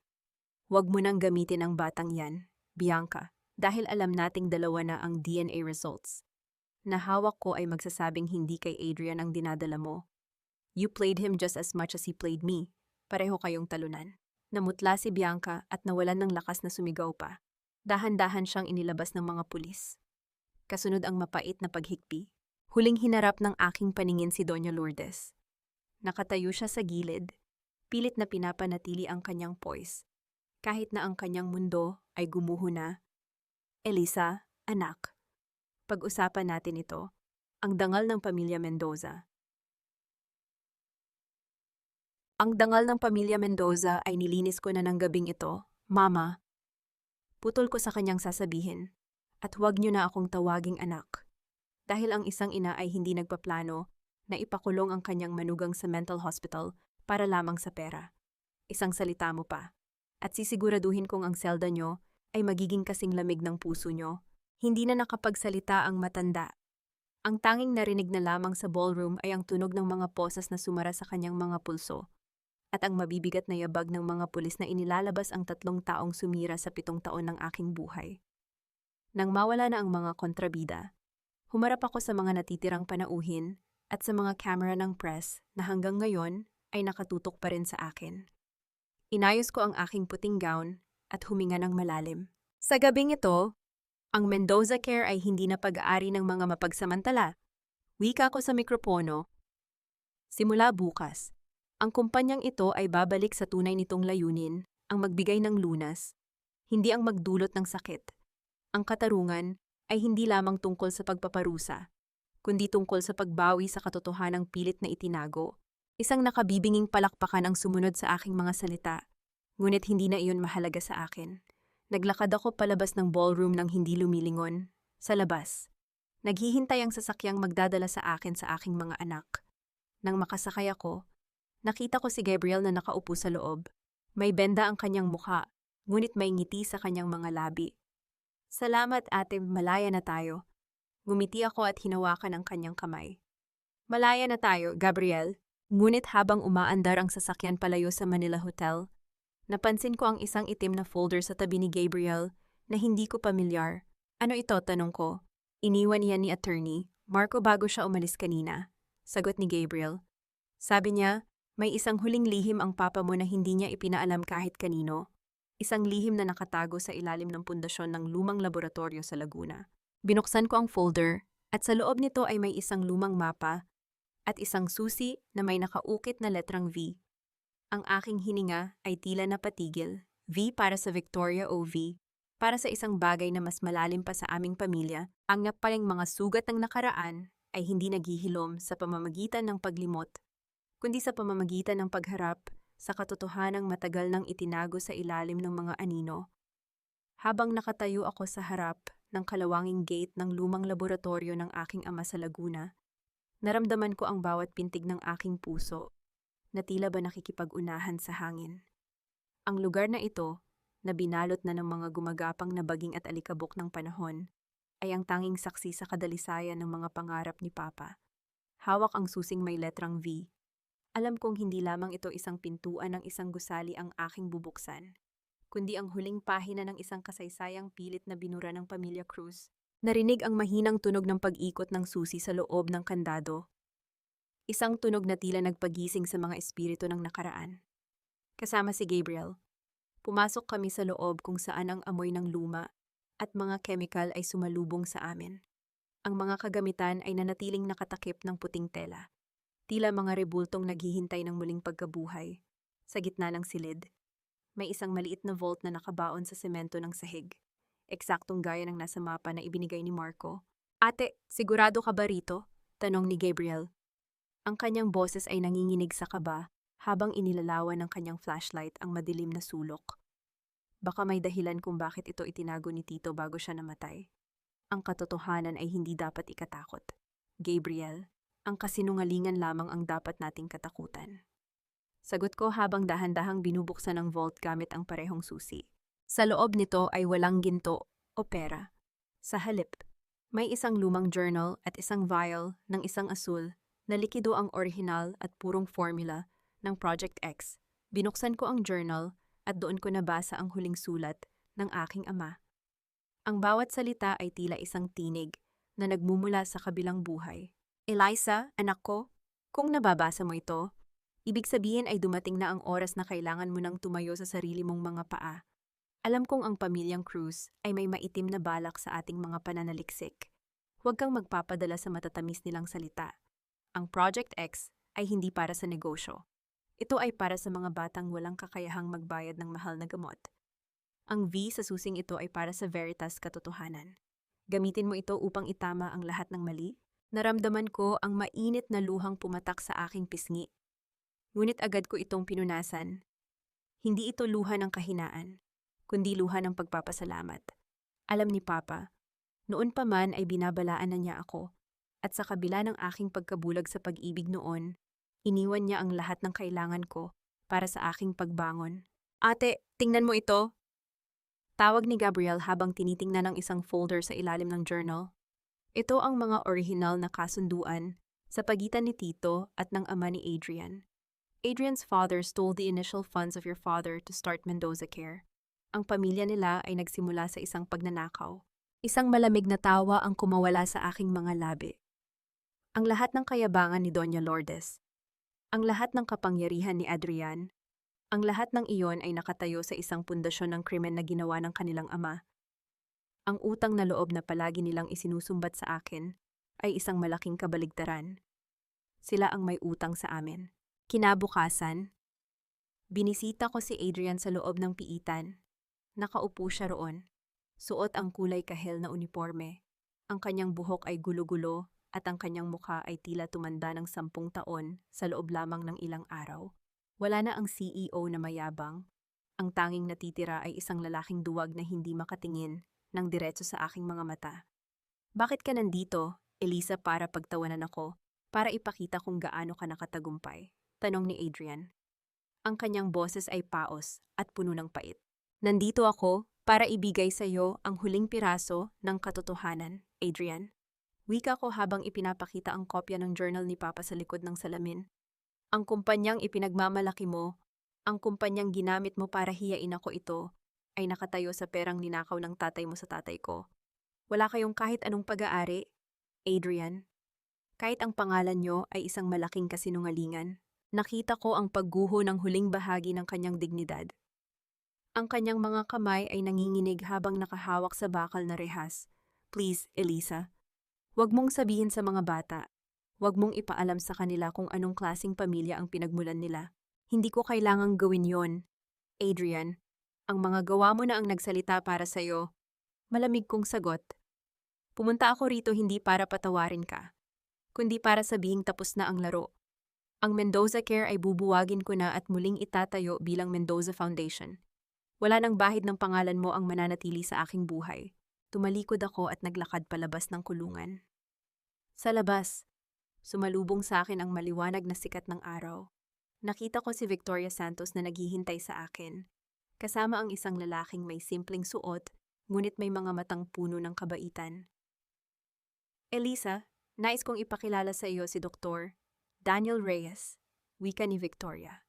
Huwag mo nang gamitin ang batang yan, Bianca, dahil alam nating dalawa na ang DNA results. Nahawak ko ay magsasabing hindi kay Adrian ang dinadala mo. You played him just as much as he played me. Pareho kayong talunan. Namutla si Bianca at nawalan ng lakas na sumigaw pa. Dahan-dahan siyang inilabas ng mga pulis. Kasunod ang mapait na paghikpi. Huling hinarap ng aking paningin si Doña Lourdes. Nakatayo siya sa gilid. Pilit na pinapanatili ang kanyang poise. Kahit na ang kanyang mundo ay gumuho na. Elisa, anak. Pag-usapan natin ito, ang dangal ng pamilya Mendoza. Ang dangal ng pamilya Mendoza ay nilinis ko na ng gabing ito, Mama. Putol ko sa kanyang sasabihin, at huwag niyo na akong tawaging anak. Dahil ang isang ina ay hindi nagpaplano na ipakulong ang kanyang manugang sa mental hospital para lamang sa pera. Isang salita mo pa, at sisiguraduhin kong ang selda niyo ay magiging kasing lamig ng puso niyo. Hindi na nakapagsalita ang matanda. Ang tanging narinig na lamang sa ballroom ay ang tunog ng mga posas na sumara sa kanyang mga pulso at ang mabibigat na yabag ng mga pulis na inilalabas ang 3 taong sumira sa 7 taon ng aking buhay. Nang mawala na ang mga kontrabida, humarap ako sa mga natitirang panauhin at sa mga camera ng press na hanggang ngayon ay nakatutok pa rin sa akin. Inayos ko ang aking puting gown at huminga ng malalim. Sa gabing ito, ang Mendoza Care ay hindi na pag-aari ng mga mapagsamantala. Wika ko sa mikropono. Simula bukas, ang kumpanyang ito ay babalik sa tunay nitong layunin, ang magbigay ng lunas, hindi ang magdulot ng sakit. Ang katarungan ay hindi lamang tungkol sa pagpaparusa, kundi tungkol sa pagbawi sa katotohanang pilit na itinago. Isang nakabibinging palakpakan ang sumunod sa aking mga salita, ngunit hindi na iyon mahalaga sa akin. Naglakad ako palabas ng ballroom nang hindi lumilingon. Sa labas, Naghihintay ang sasakyang magdadala sa akin sa aking mga anak. Nang makasakay ako, nakita ko si Gabriel na nakaupo sa loob. May benda ang kanyang mukha, ngunit may ngiti sa kanyang mga labi. Salamat ate, malaya na tayo. Ngumiti ako at hinawakan ang kanyang kamay. Malaya na tayo, Gabriel. Ngunit habang umaandar ang sasakyan palayo sa Manila Hotel, napansin ko ang isang itim na folder sa tabi ni Gabriel na hindi ko pamilyar. Ano ito, tanong ko. Iniwan yan ni attorney, Marco, bago siya umalis kanina. Sagot ni Gabriel. Sabi niya, may isang huling lihim ang papa mo na hindi niya ipinaalam kahit kanino. Isang lihim na nakatago sa ilalim ng pundasyon ng lumang laboratorio sa Laguna. Binuksan ko ang folder at sa loob nito ay may isang lumang mapa at isang susi na may nakaukit na letrang V. Ang aking hininga ay tila napatigil. V para sa Victoria o V para sa isang bagay na mas malalim pa sa aming pamilya. Ang paling mga sugat ng nakaraan ay hindi naghihilom sa pamamagitan ng paglimot, kundi sa pamamagitan ng pagharap sa katotohanang matagal nang itinago sa ilalim ng mga anino. Habang nakatayo ako sa harap ng kalawanging gate ng lumang laboratorio ng aking ama sa Laguna, naramdaman ko ang bawat pintig ng aking puso na tila ba nakikipag-unahan sa hangin. Ang lugar na ito, na binalot na ng mga gumagapang na baging at alikabok ng panahon, ay ang tanging saksi sa kadalisayan ng mga pangarap ni Papa. Hawak ang susing may letrang V. Alam kong hindi lamang ito isang pintuan ng isang gusali ang aking bubuksan, kundi ang huling pahina ng isang kasaysayang pilit na binura ng Pamilya Cruz. Narinig ang mahinang tunog ng pag-ikot ng susi sa loob ng kandado. Isang tunog na tila nagpagising sa mga espiritu ng nakaraan. Kasama si Gabriel, pumasok kami sa loob kung saan ang amoy ng luma at mga kemikal ay sumalubong sa amin. Ang mga kagamitan ay nanatiling nakatakip ng puting tela, tila mga rebultong naghihintay ng muling pagkabuhay. Sa gitna ng silid, may isang maliit na vault na nakabaon sa semento ng sahig, eksaktong gaya ng nasa mapa na ibinigay ni Marco. Ate, sigurado ka ba rito? Tanong ni Gabriel. Ang kanyang boses ay nanginginig sa kaba habang inilalawan ng kanyang flashlight ang madilim na sulok. Baka may dahilan kung bakit ito itinago ni Tito bago siya namatay. Ang katotohanan ay hindi dapat ikatakot. Gabriel, ang kasinungalingan lamang ang dapat nating katakutan. Sagot ko habang dahan-dahang binubuksan ang vault gamit ang parehong susi. Sa loob nito ay walang ginto o pera. Sa halip, may isang lumang journal at isang vial ng isang asul na likido ang orihinal at purong formula ng Project X. Binuksan ko ang journal at doon ko nabasa ang huling sulat ng aking ama. Ang bawat salita ay tila isang tinig na nagmumula sa kabilang buhay. Eliza, anak ko, kung nababasa mo ito, ibig sabihin ay dumating na ang oras na kailangan mo nang tumayo sa sarili mong mga paa. Alam kong ang pamilyang Cruz ay may maitim na balak sa ating mga pananaliksik. Huwag kang magpapadala sa matatamis nilang salita. Ang Project X ay hindi para sa negosyo. Ito ay para sa mga batang walang kakayahang magbayad ng mahal na gamot. Ang V sa susing ito ay para sa veritas katotohanan. Gamitin mo ito upang itama ang lahat ng mali. Naramdaman ko ang mainit na luhang pumatak sa aking pisngi. Ngunit agad ko itong pinunasan. Hindi ito luha ng kahinaan, kundi luha ng pagpapasalamat. Alam ni Papa, noon pa man ay binabalaan na niya ako, at sa kabila ng aking pagkabulag sa pag-ibig noon, iniwan niya ang lahat ng kailangan ko para sa aking pagbangon. Ate, tingnan mo ito. Tawag ni Gabriel habang tinitingnan ang isang folder sa ilalim ng journal. Ito ang mga orihinal na kasunduan sa pagitan ni Tito at ng ama ni Adrian. Adrian's father stole the initial funds of your father to start Mendoza Care. Ang pamilya nila ay nagsimula sa isang pagnanakaw. Isang malamig na tawa ang kumawala sa aking mga labi. Ang lahat ng kayabangan ni Doña Lourdes, ang lahat ng kapangyarihan ni Adrian, ang lahat ng iyon ay nakatayo sa isang pundasyon ng krimen na ginawa ng kanilang ama. Ang utang na loob na palagi nilang isinusumbat sa akin ay isang malaking kabaligtaran. Sila ang may utang sa amin. Kinabukasan, binisita ko si Adrian sa loob ng piitan. Nakaupo siya roon. Suot ang kulay kahel na uniforme. Ang kanyang buhok ay gulo-gulo at ang kanyang mukha ay tila tumanda ng 10 taon sa loob lamang ng ilang araw. Wala na ang CEO na mayabang. Ang tanging natitira ay isang lalaking duwag na hindi makatingin ng diretso sa aking mga mata. Bakit ka nandito, Elisa, para pagtawanan ako, para ipakita kung gaano ka nakatagumpay? Tanong ni Adrian. Ang kanyang boses ay paos at puno ng pait. Nandito ako para ibigay sa iyo ang huling piraso ng katotohanan, Adrian. Wika ko habang ipinapakita ang kopya ng journal ni Papa sa likod ng salamin. Ang kumpanyang ipinagmamalaki mo, ang kumpanyang ginamit mo para hiyain ako ito, ay nakatayo sa perang ninakaw ng tatay mo sa tatay ko. Wala kayong kahit anong pag-aari, Adrian. Kahit ang pangalan nyo ay isang malaking kasinungalingan. Nakita ko ang pagguho ng huling bahagi ng kanyang dignidad. Ang kanyang mga kamay ay nanginginig habang nakahawak sa bakal na rehas. Please, Elisa. Huwag mong sabihin sa mga bata. Huwag mong ipaalam sa kanila kung anong klaseng pamilya ang pinagmulan nila. Hindi ko kailangang gawin yon. Adrian, ang mga gawa mo na ang nagsalita para sa'yo. Malamig kong sagot. Pumunta ako rito hindi para patawarin ka, kundi para sabihing tapos na ang laro. Ang Mendoza Care ay bubuwagin ko na at muling itatayo bilang Mendoza Foundation. Wala nang bahid ng pangalan mo ang mananatili sa aking buhay. Tumalikod ako at naglakad palabas ng kulungan. Sa labas, sumalubong sa akin ang maliwanag na sikat ng araw. Nakita ko si Victoria Santos na naghihintay sa akin, kasama ang isang lalaking may simpleng suot, ngunit may mga matang puno ng kabaitan. Elisa, nais kong ipakilala sa iyo si Dr. Daniel Reyes, wika ni Victoria.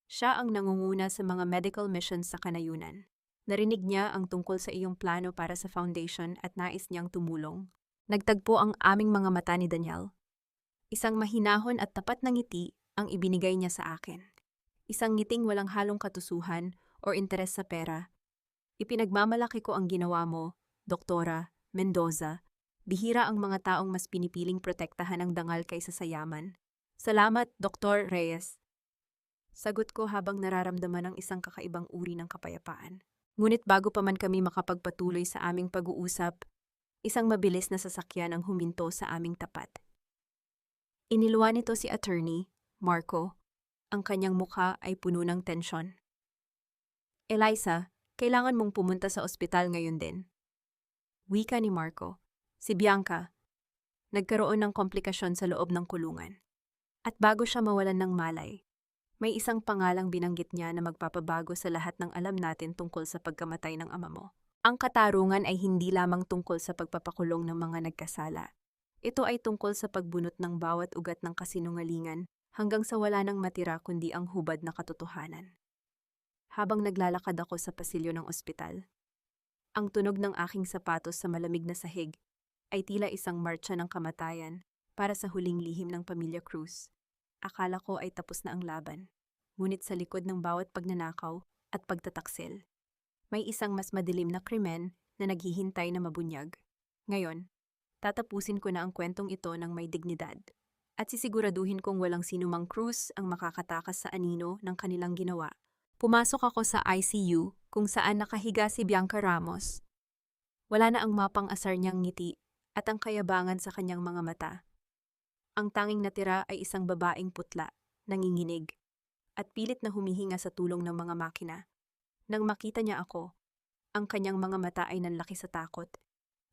Siya ang nangunguna sa mga medical missions sa kanayunan. Narinig niya ang tungkol sa iyong plano para sa foundation at nais niyang tumulong. Nagtagpo ang aming mga mata ni Daniel. Isang mahinahon at tapat na ngiti ang ibinigay niya sa akin. Isang ngiting walang halong katusuhan o interes sa pera. Ipinagmamalaki ko ang ginawa mo, Doktora Mendoza. Bihira ang mga taong mas pinipiling protektahan ang dangal kaysa sa yaman. Salamat, Dr. Reyes. Sagot ko habang nararamdaman ang isang kakaibang uri ng kapayapaan. Ngunit bago pa man kami makapagpatuloy sa aming pag-uusap, isang mabilis na sasakyan ang huminto sa aming tapat. Iniluwa nito si Attorney Marco. Ang kanyang mukha ay puno ng tensyon. Eliza, kailangan mong pumunta sa ospital ngayon din. Wika ni Marco. Si Bianca, nagkaroon ng komplikasyon sa loob ng kulungan. At bago siya mawalan ng malay, may isang pangalang binanggit niya na magpapabago sa lahat ng alam natin tungkol sa pagkamatay ng ama mo. Ang katarungan ay hindi lamang tungkol sa pagpapakulong ng mga nagkasala. Ito ay tungkol sa pagbunot ng bawat ugat ng kasinungalingan hanggang sa wala nang matira kundi ang hubad na katotohanan. Habang naglalakad ako sa pasilyo ng ospital, ang tunog ng aking sapatos sa malamig na sahig ay tila isang marcha ng kamatayan para sa huling lihim ng pamilya Cruz. Akala ko ay tapos na ang laban. Ngunit sa likod ng bawat pagnanakaw at pagtataksil, may isang mas madilim na krimen na naghihintay na mabunyag. Ngayon, tatapusin ko na ang kwentong ito ng may dignidad at sisiguraduhin kong walang sinumang Cruz ang makakatakas sa anino ng kanilang ginawa. Pumasok ako sa ICU kung saan nakahiga si Bianca Ramos. Wala na ang mapang-asar niyang ngiti at ang kayabangan sa kanyang mga mata. Ang tanging natira ay isang babaeng putla, nanginginig, at pilit na humihinga sa tulong ng mga makina. Nang makita niya ako, ang kanyang mga mata ay nanlaki sa takot.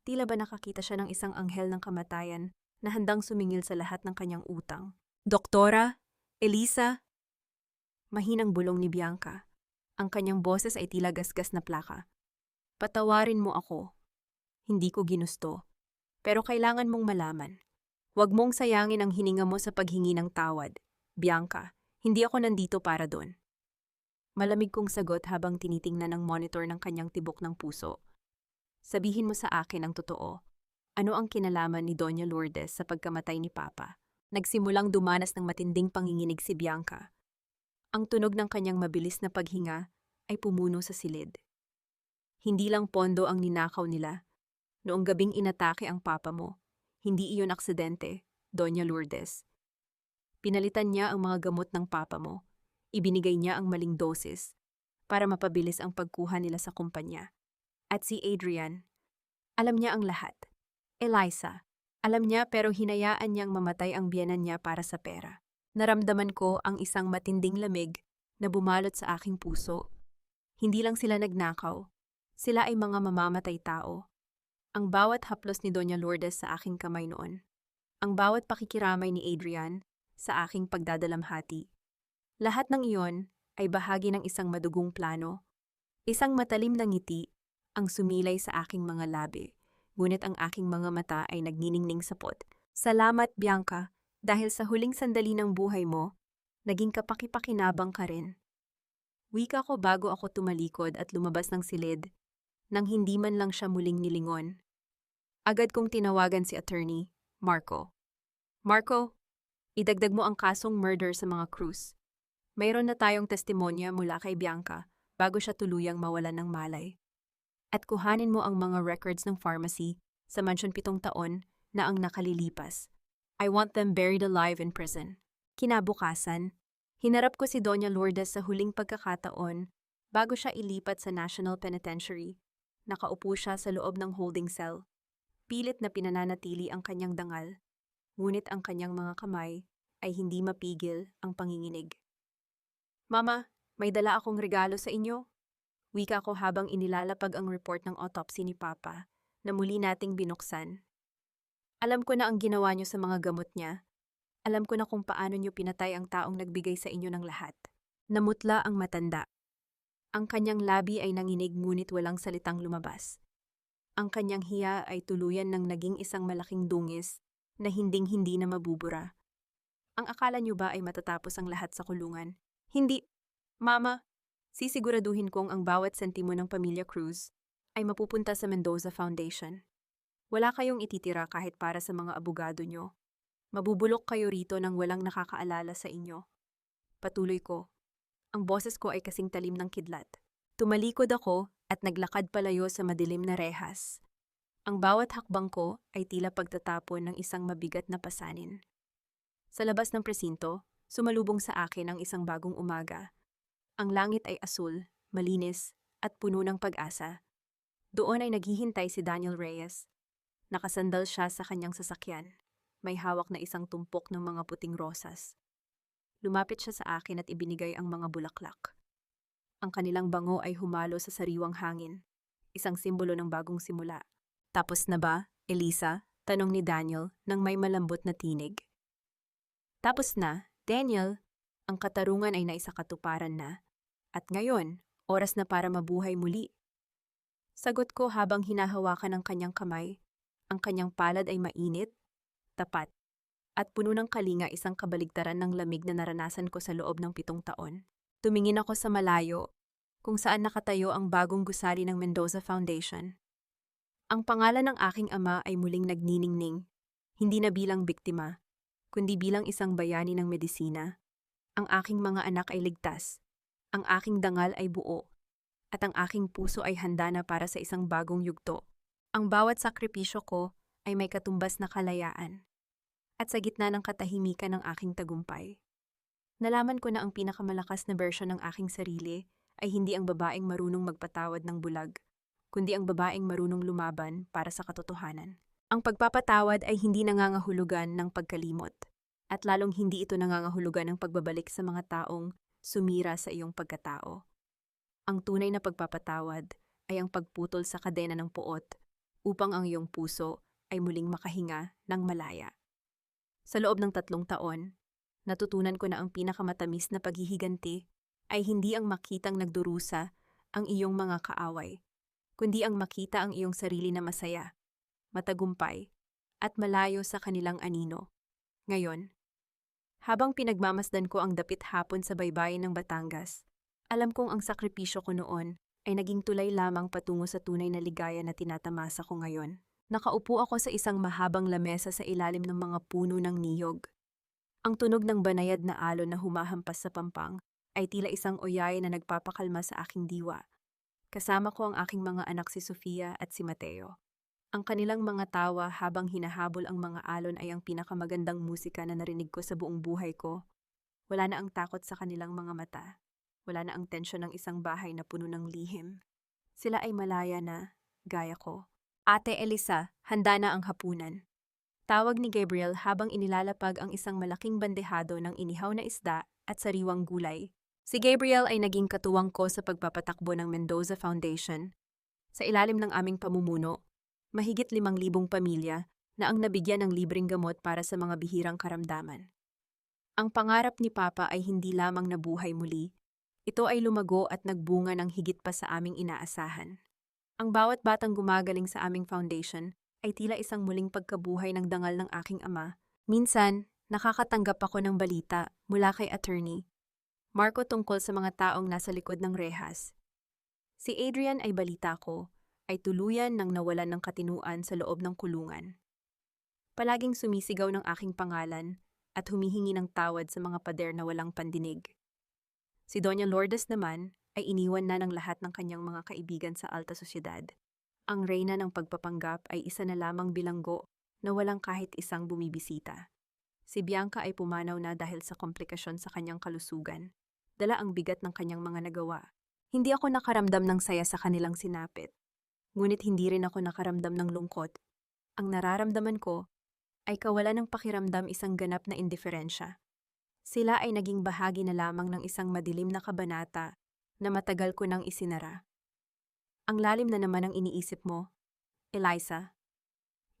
Tila ba nakakita siya ng isang anghel ng kamatayan na handang sumingil sa lahat ng kanyang utang. Doktora, Elisa. Mahinang bulong ni Bianca. Ang kanyang boses ay tila gasgas na plaka. Patawarin mo ako. Hindi ko ginusto. Pero kailangan mong malaman. Huwag mong sayangin ang hininga mo sa paghingi ng tawad. Bianca, hindi ako nandito para doon. Malamig kong sagot habang tinitingnan ang monitor ng kanyang tibok ng puso. Sabihin mo sa akin ang totoo. Ano ang kinalaman ni Doña Lourdes sa pagkamatay ni Papa? Nagsimulang dumanas ng matinding panginginig si Bianca. Ang tunog ng kanyang mabilis na paghinga ay pumuno sa silid. Hindi lang pondo ang ninakaw nila. Noong gabing inatake ang papa mo, hindi iyon aksidente, Doña Lourdes. Pinalitan niya ang mga gamot ng papa mo. Ibinigay niya ang maling dosis para mapabilis ang pagkuha nila sa kumpanya. At si Adrian, alam niya ang lahat. Eliza, alam niya pero hinayaan niyang mamatay ang biyenan niya para sa pera. Naramdaman ko ang isang matinding lamig na bumalot sa aking puso. Hindi lang sila nagnakaw. Sila ay mga mamamatay tao. Ang bawat haplos ni Doña Lourdes sa aking kamay noon. Ang bawat pakikiramay ni Adrian sa aking pagdadalamhati. Lahat ng iyon ay bahagi ng isang madugong plano. Isang matalim na ngiti ang sumilay sa aking mga labi, ngunit ang aking mga mata ay nagniningning sapot. Salamat, Bianca, dahil sa huling sandali ng buhay mo, naging kapaki-pakinabang ka rin. Wika ko bago ako tumalikod at lumabas ng silid, nang hindi man lang siya muling nilingon. Agad kong tinawagan si attorney, Marco. Marco, idagdag mo ang kasong murder sa mga Cruz. Mayroon na tayong testimonya mula kay Bianca bago siya tuluyang mawalan ng malay. At kuhanin mo ang mga records ng pharmacy sa mansyon 7 taon na ang nakalilipas. I want them buried alive in prison. Kinabukasan, hinarap ko si Doña Lourdes sa huling pagkakataon bago siya ilipat sa National Penitentiary. Nakaupo siya sa loob ng holding cell. Pilit na pinananatili ang kanyang dangal, ngunit ang kanyang mga kamay ay hindi mapigil ang panginginig. Mama, may dala akong regalo sa inyo. Wika ko habang inilalapag ang report ng autopsy ni Papa na muli nating binuksan. Alam ko na ang ginawa niyo sa mga gamot niya. Alam ko na kung paano niyo pinatay ang taong nagbigay sa inyo ng lahat. Namutla ang matanda. Ang kanyang labi ay nanginig ngunit walang salitang lumabas. Ang kanyang hiya ay tuluyan ng naging isang malaking dungis na hinding-hindi na mabubura. Ang akala niyo ba ay matatapos ang lahat sa kulungan? Hindi. Mama, sisiguraduhin kong ang bawat sentimo ng pamilya Cruz ay mapupunta sa Mendoza Foundation. Wala kayong ititira kahit para sa mga abogado niyo. Mabubulok kayo rito nang walang nakakaalala sa inyo. Patuloy ko. Ang boses ko ay kasing talim ng kidlat. Tumalikod ako at naglakad palayo sa madilim na rehas. Ang bawat hakbang ko ay tila pagtatapon ng isang mabigat na pasanin. Sa labas ng presinto, sumalubong sa akin ang isang bagong umaga. Ang langit ay asul, malinis, at puno ng pag-asa. Doon ay naghihintay si Daniel Reyes. Nakasandal siya sa kanyang sasakyan. May hawak na isang tumpok ng mga puting rosas. Lumapit siya sa akin at ibinigay ang mga bulaklak. Ang kanilang bango ay humalo sa sariwang hangin, isang simbolo ng bagong simula. Tapos na ba, Elisa? Tanong ni Daniel nang may malambot na tinig. Tapos na, Daniel. Ang katarungan ay naisakatuparan na. At ngayon, oras na para mabuhay muli. Sagot ko habang hinahawakan ang kanyang kamay. Ang kanyang palad ay mainit, tapat, at puno ng kalinga, isang kabaligtaran ng lamig na naranasan ko sa loob ng 7 taon. Tumingin ako sa malayo, kung saan nakatayo ang bagong gusali ng Mendoza Foundation. Ang pangalan ng aking ama ay muling nagniningning, hindi na bilang biktima, kundi bilang isang bayani ng medisina. Ang aking mga anak ay ligtas, ang aking dangal ay buo, at ang aking puso ay handa na para sa isang bagong yugto. Ang bawat sakripisyo ko ay may katumbas na kalayaan, at sa gitna ng katahimikan ng aking tagumpay. Nalaman ko na ang pinakamalakas na bersyon ng aking sarili ay hindi ang babaeng marunong magpatawad ng bulag, kundi ang babaeng marunong lumaban para sa katotohanan. Ang pagpapatawad ay hindi nangangahulugan ng pagkalimot, at lalong hindi ito nangangahulugan ng pagbabalik sa mga taong sumira sa iyong pagkatao. Ang tunay na pagpapatawad ay ang pagputol sa kadena ng puot upang ang iyong puso ay muling makahinga ng malaya. Sa loob ng 3 taon, natutunan ko na ang pinakamatamis na paghihiganti ay hindi ang makitang nagdurusa ang iyong mga kaaway, kundi ang makita ang iyong sarili na masaya, matagumpay, at malayo sa kanilang anino. Ngayon, habang pinagmamasdan ko ang dapit hapon sa baybayin ng Batangas, alam kong ang sakripisyo ko noon ay naging tulay lamang patungo sa tunay na ligaya na tinatamasa ko ngayon. Nakaupo ako sa isang mahabang lamesa sa ilalim ng mga puno ng niyog. Ang tunog ng banayad na alon na humahampas sa pampang ay tila isang oyay na nagpapakalma sa aking diwa. Kasama ko ang aking mga anak si Sofia at si Mateo. Ang kanilang mga tawa habang hinahabol ang mga alon ay ang pinakamagandang musika na narinig ko sa buong buhay ko. Wala na ang takot sa kanilang mga mata. Wala na ang tensyon ng isang bahay na puno ng lihim. Sila ay malaya na, gaya ko. Ate Elisa, handa na ang hapunan. Tawag ni Gabriel habang inilalapag ang isang malaking bandehado ng inihaw na isda at sariwang gulay. Si Gabriel ay naging katuwang ko sa pagpapatakbo ng Mendoza Foundation. Sa ilalim ng aming pamumuno, Mahigit 5,000 pamilya na ang nabigyan ng libreng gamot para sa mga bihirang karamdaman. Ang pangarap ni Papa ay hindi lamang nabuhay muli, ito ay lumago at nagbunga ng higit pa sa aming inaasahan. Ang bawat batang gumagaling sa aming foundation ay tila isang muling pagkabuhay ng dangal ng aking ama. Minsan, nakakatanggap ako ng balita mula kay attorney Marco tungkol sa mga taong nasa likod ng rehas. Si Adrian, ay balita ko, ay tuluyan ng nawalan ng katinuan sa loob ng kulungan. Palaging sumisigaw ng aking pangalan at humihingi ng tawad sa mga pader na walang pandinig. Si Doña Lourdes naman ay iniwan na ng lahat ng kanyang mga kaibigan sa alta sosyedad. Ang reyna ng pagpapanggap ay isa na lamang bilanggo na walang kahit isang bumibisita. Si Bianca ay pumanaw na dahil sa komplikasyon sa kanyang kalusugan. Dala ang bigat ng kanyang mga nagawa. Hindi ako nakaramdam ng saya sa kanilang sinapit. Ngunit hindi rin ako nakaramdam ng lungkot. Ang nararamdaman ko ay kawalan ng pakiramdam, isang ganap na indiferensya. Sila ay naging bahagi na lamang ng isang madilim na kabanata na matagal ko nang isinara. Ang lalim na naman ang iniisip mo, Eliza.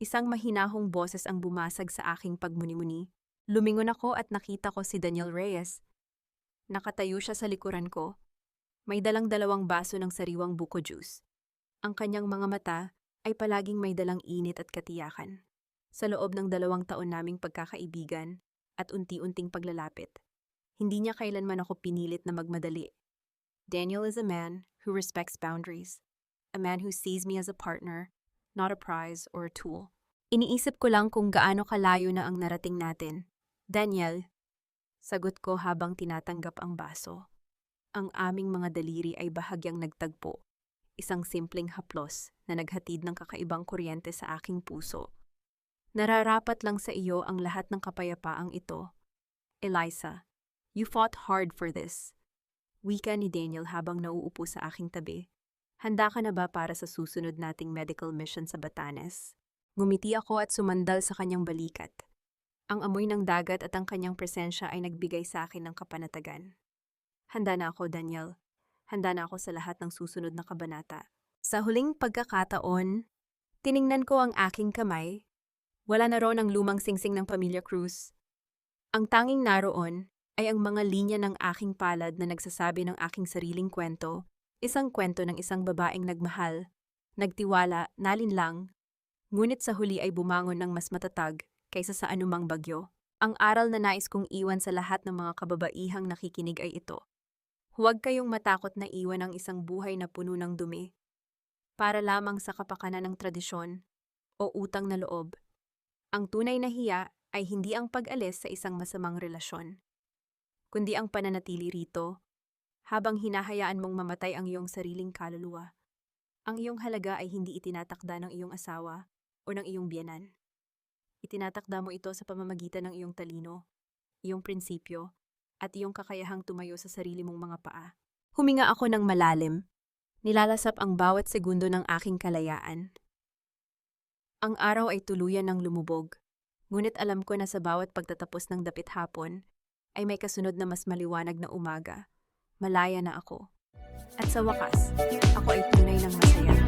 Isang mahinahong boses ang bumasag sa aking pagmuni-muni. Lumingon ako at nakita ko si Daniel Reyes. Nakatayo siya sa likuran ko. May dalang 2 baso ng sariwang buko juice. Ang kanyang mga mata ay palaging may dalang init at katiyakan. Sa loob ng 2 taon naming pagkakaibigan at unti-unting paglalapit, hindi niya kailanman ako pinilit na magmadali. Daniel is a man who respects boundaries. A man who sees me as a partner, not a prize or a tool. Iniisip ko lang kung gaano kalayo na ang narating natin. Daniel, sagot ko habang tinatanggap ang baso. Ang aming mga daliri ay bahagyang nagtagpo. Isang simpleng haplos na naghatid ng kakaibang kuryente sa aking puso. Nararapat lang sa iyo ang lahat ng kapayapaang ito. Eliza, you fought hard for this. Wika ni Daniel habang nauupo sa aking tabi. Handa ka na ba para sa susunod nating medical mission sa Batanes? Ngumiti ako at sumandal sa kanyang balikat. Ang amoy ng dagat at ang kanyang presensya ay nagbigay sa akin ng kapanatagan. Handa na ako, Daniel. Handa na ako sa lahat ng susunod na kabanata. Sa huling pagkakataon, tiningnan ko ang aking kamay. Wala na roon ang lumang singsing ng Pamilya Cruz. Ang tanging naroon ay ang mga linya ng aking palad na nagsasabi ng aking sariling kwento, isang kwento ng isang babaeng nagmahal, nagtiwala, nalinlang, ngunit sa huli ay bumangon ng mas matatag kaysa sa anumang bagyo. Ang aral na nais kong iwan sa lahat ng mga kababaihang nakikinig ay ito. Huwag kayong matakot na iwan ang isang buhay na puno ng dumi para lamang sa kapakanan ng tradisyon o utang na loob. Ang tunay na hiya ay hindi ang pag-alis sa isang masamang relasyon, kundi ang pananatili rito habang hinahayaan mong mamatay ang iyong sariling kaluluwa. Ang iyong halaga ay hindi itinatakda ng iyong asawa o ng iyong biyenan. Itinatakda mo ito sa pamamagitan ng iyong talino, iyong prinsipyo, at iyong kakayahang tumayo sa sarili mong mga paa. Huminga ako ng malalim. Nilalasap ang bawat segundo ng aking kalayaan. Ang araw ay tuluyan ng lumubog, ngunit alam ko na sa bawat pagtatapos ng dapit hapon ay may kasunod na mas maliwanag na umaga. Malaya na ako. At sa wakas, ako ay tunay ng masaya.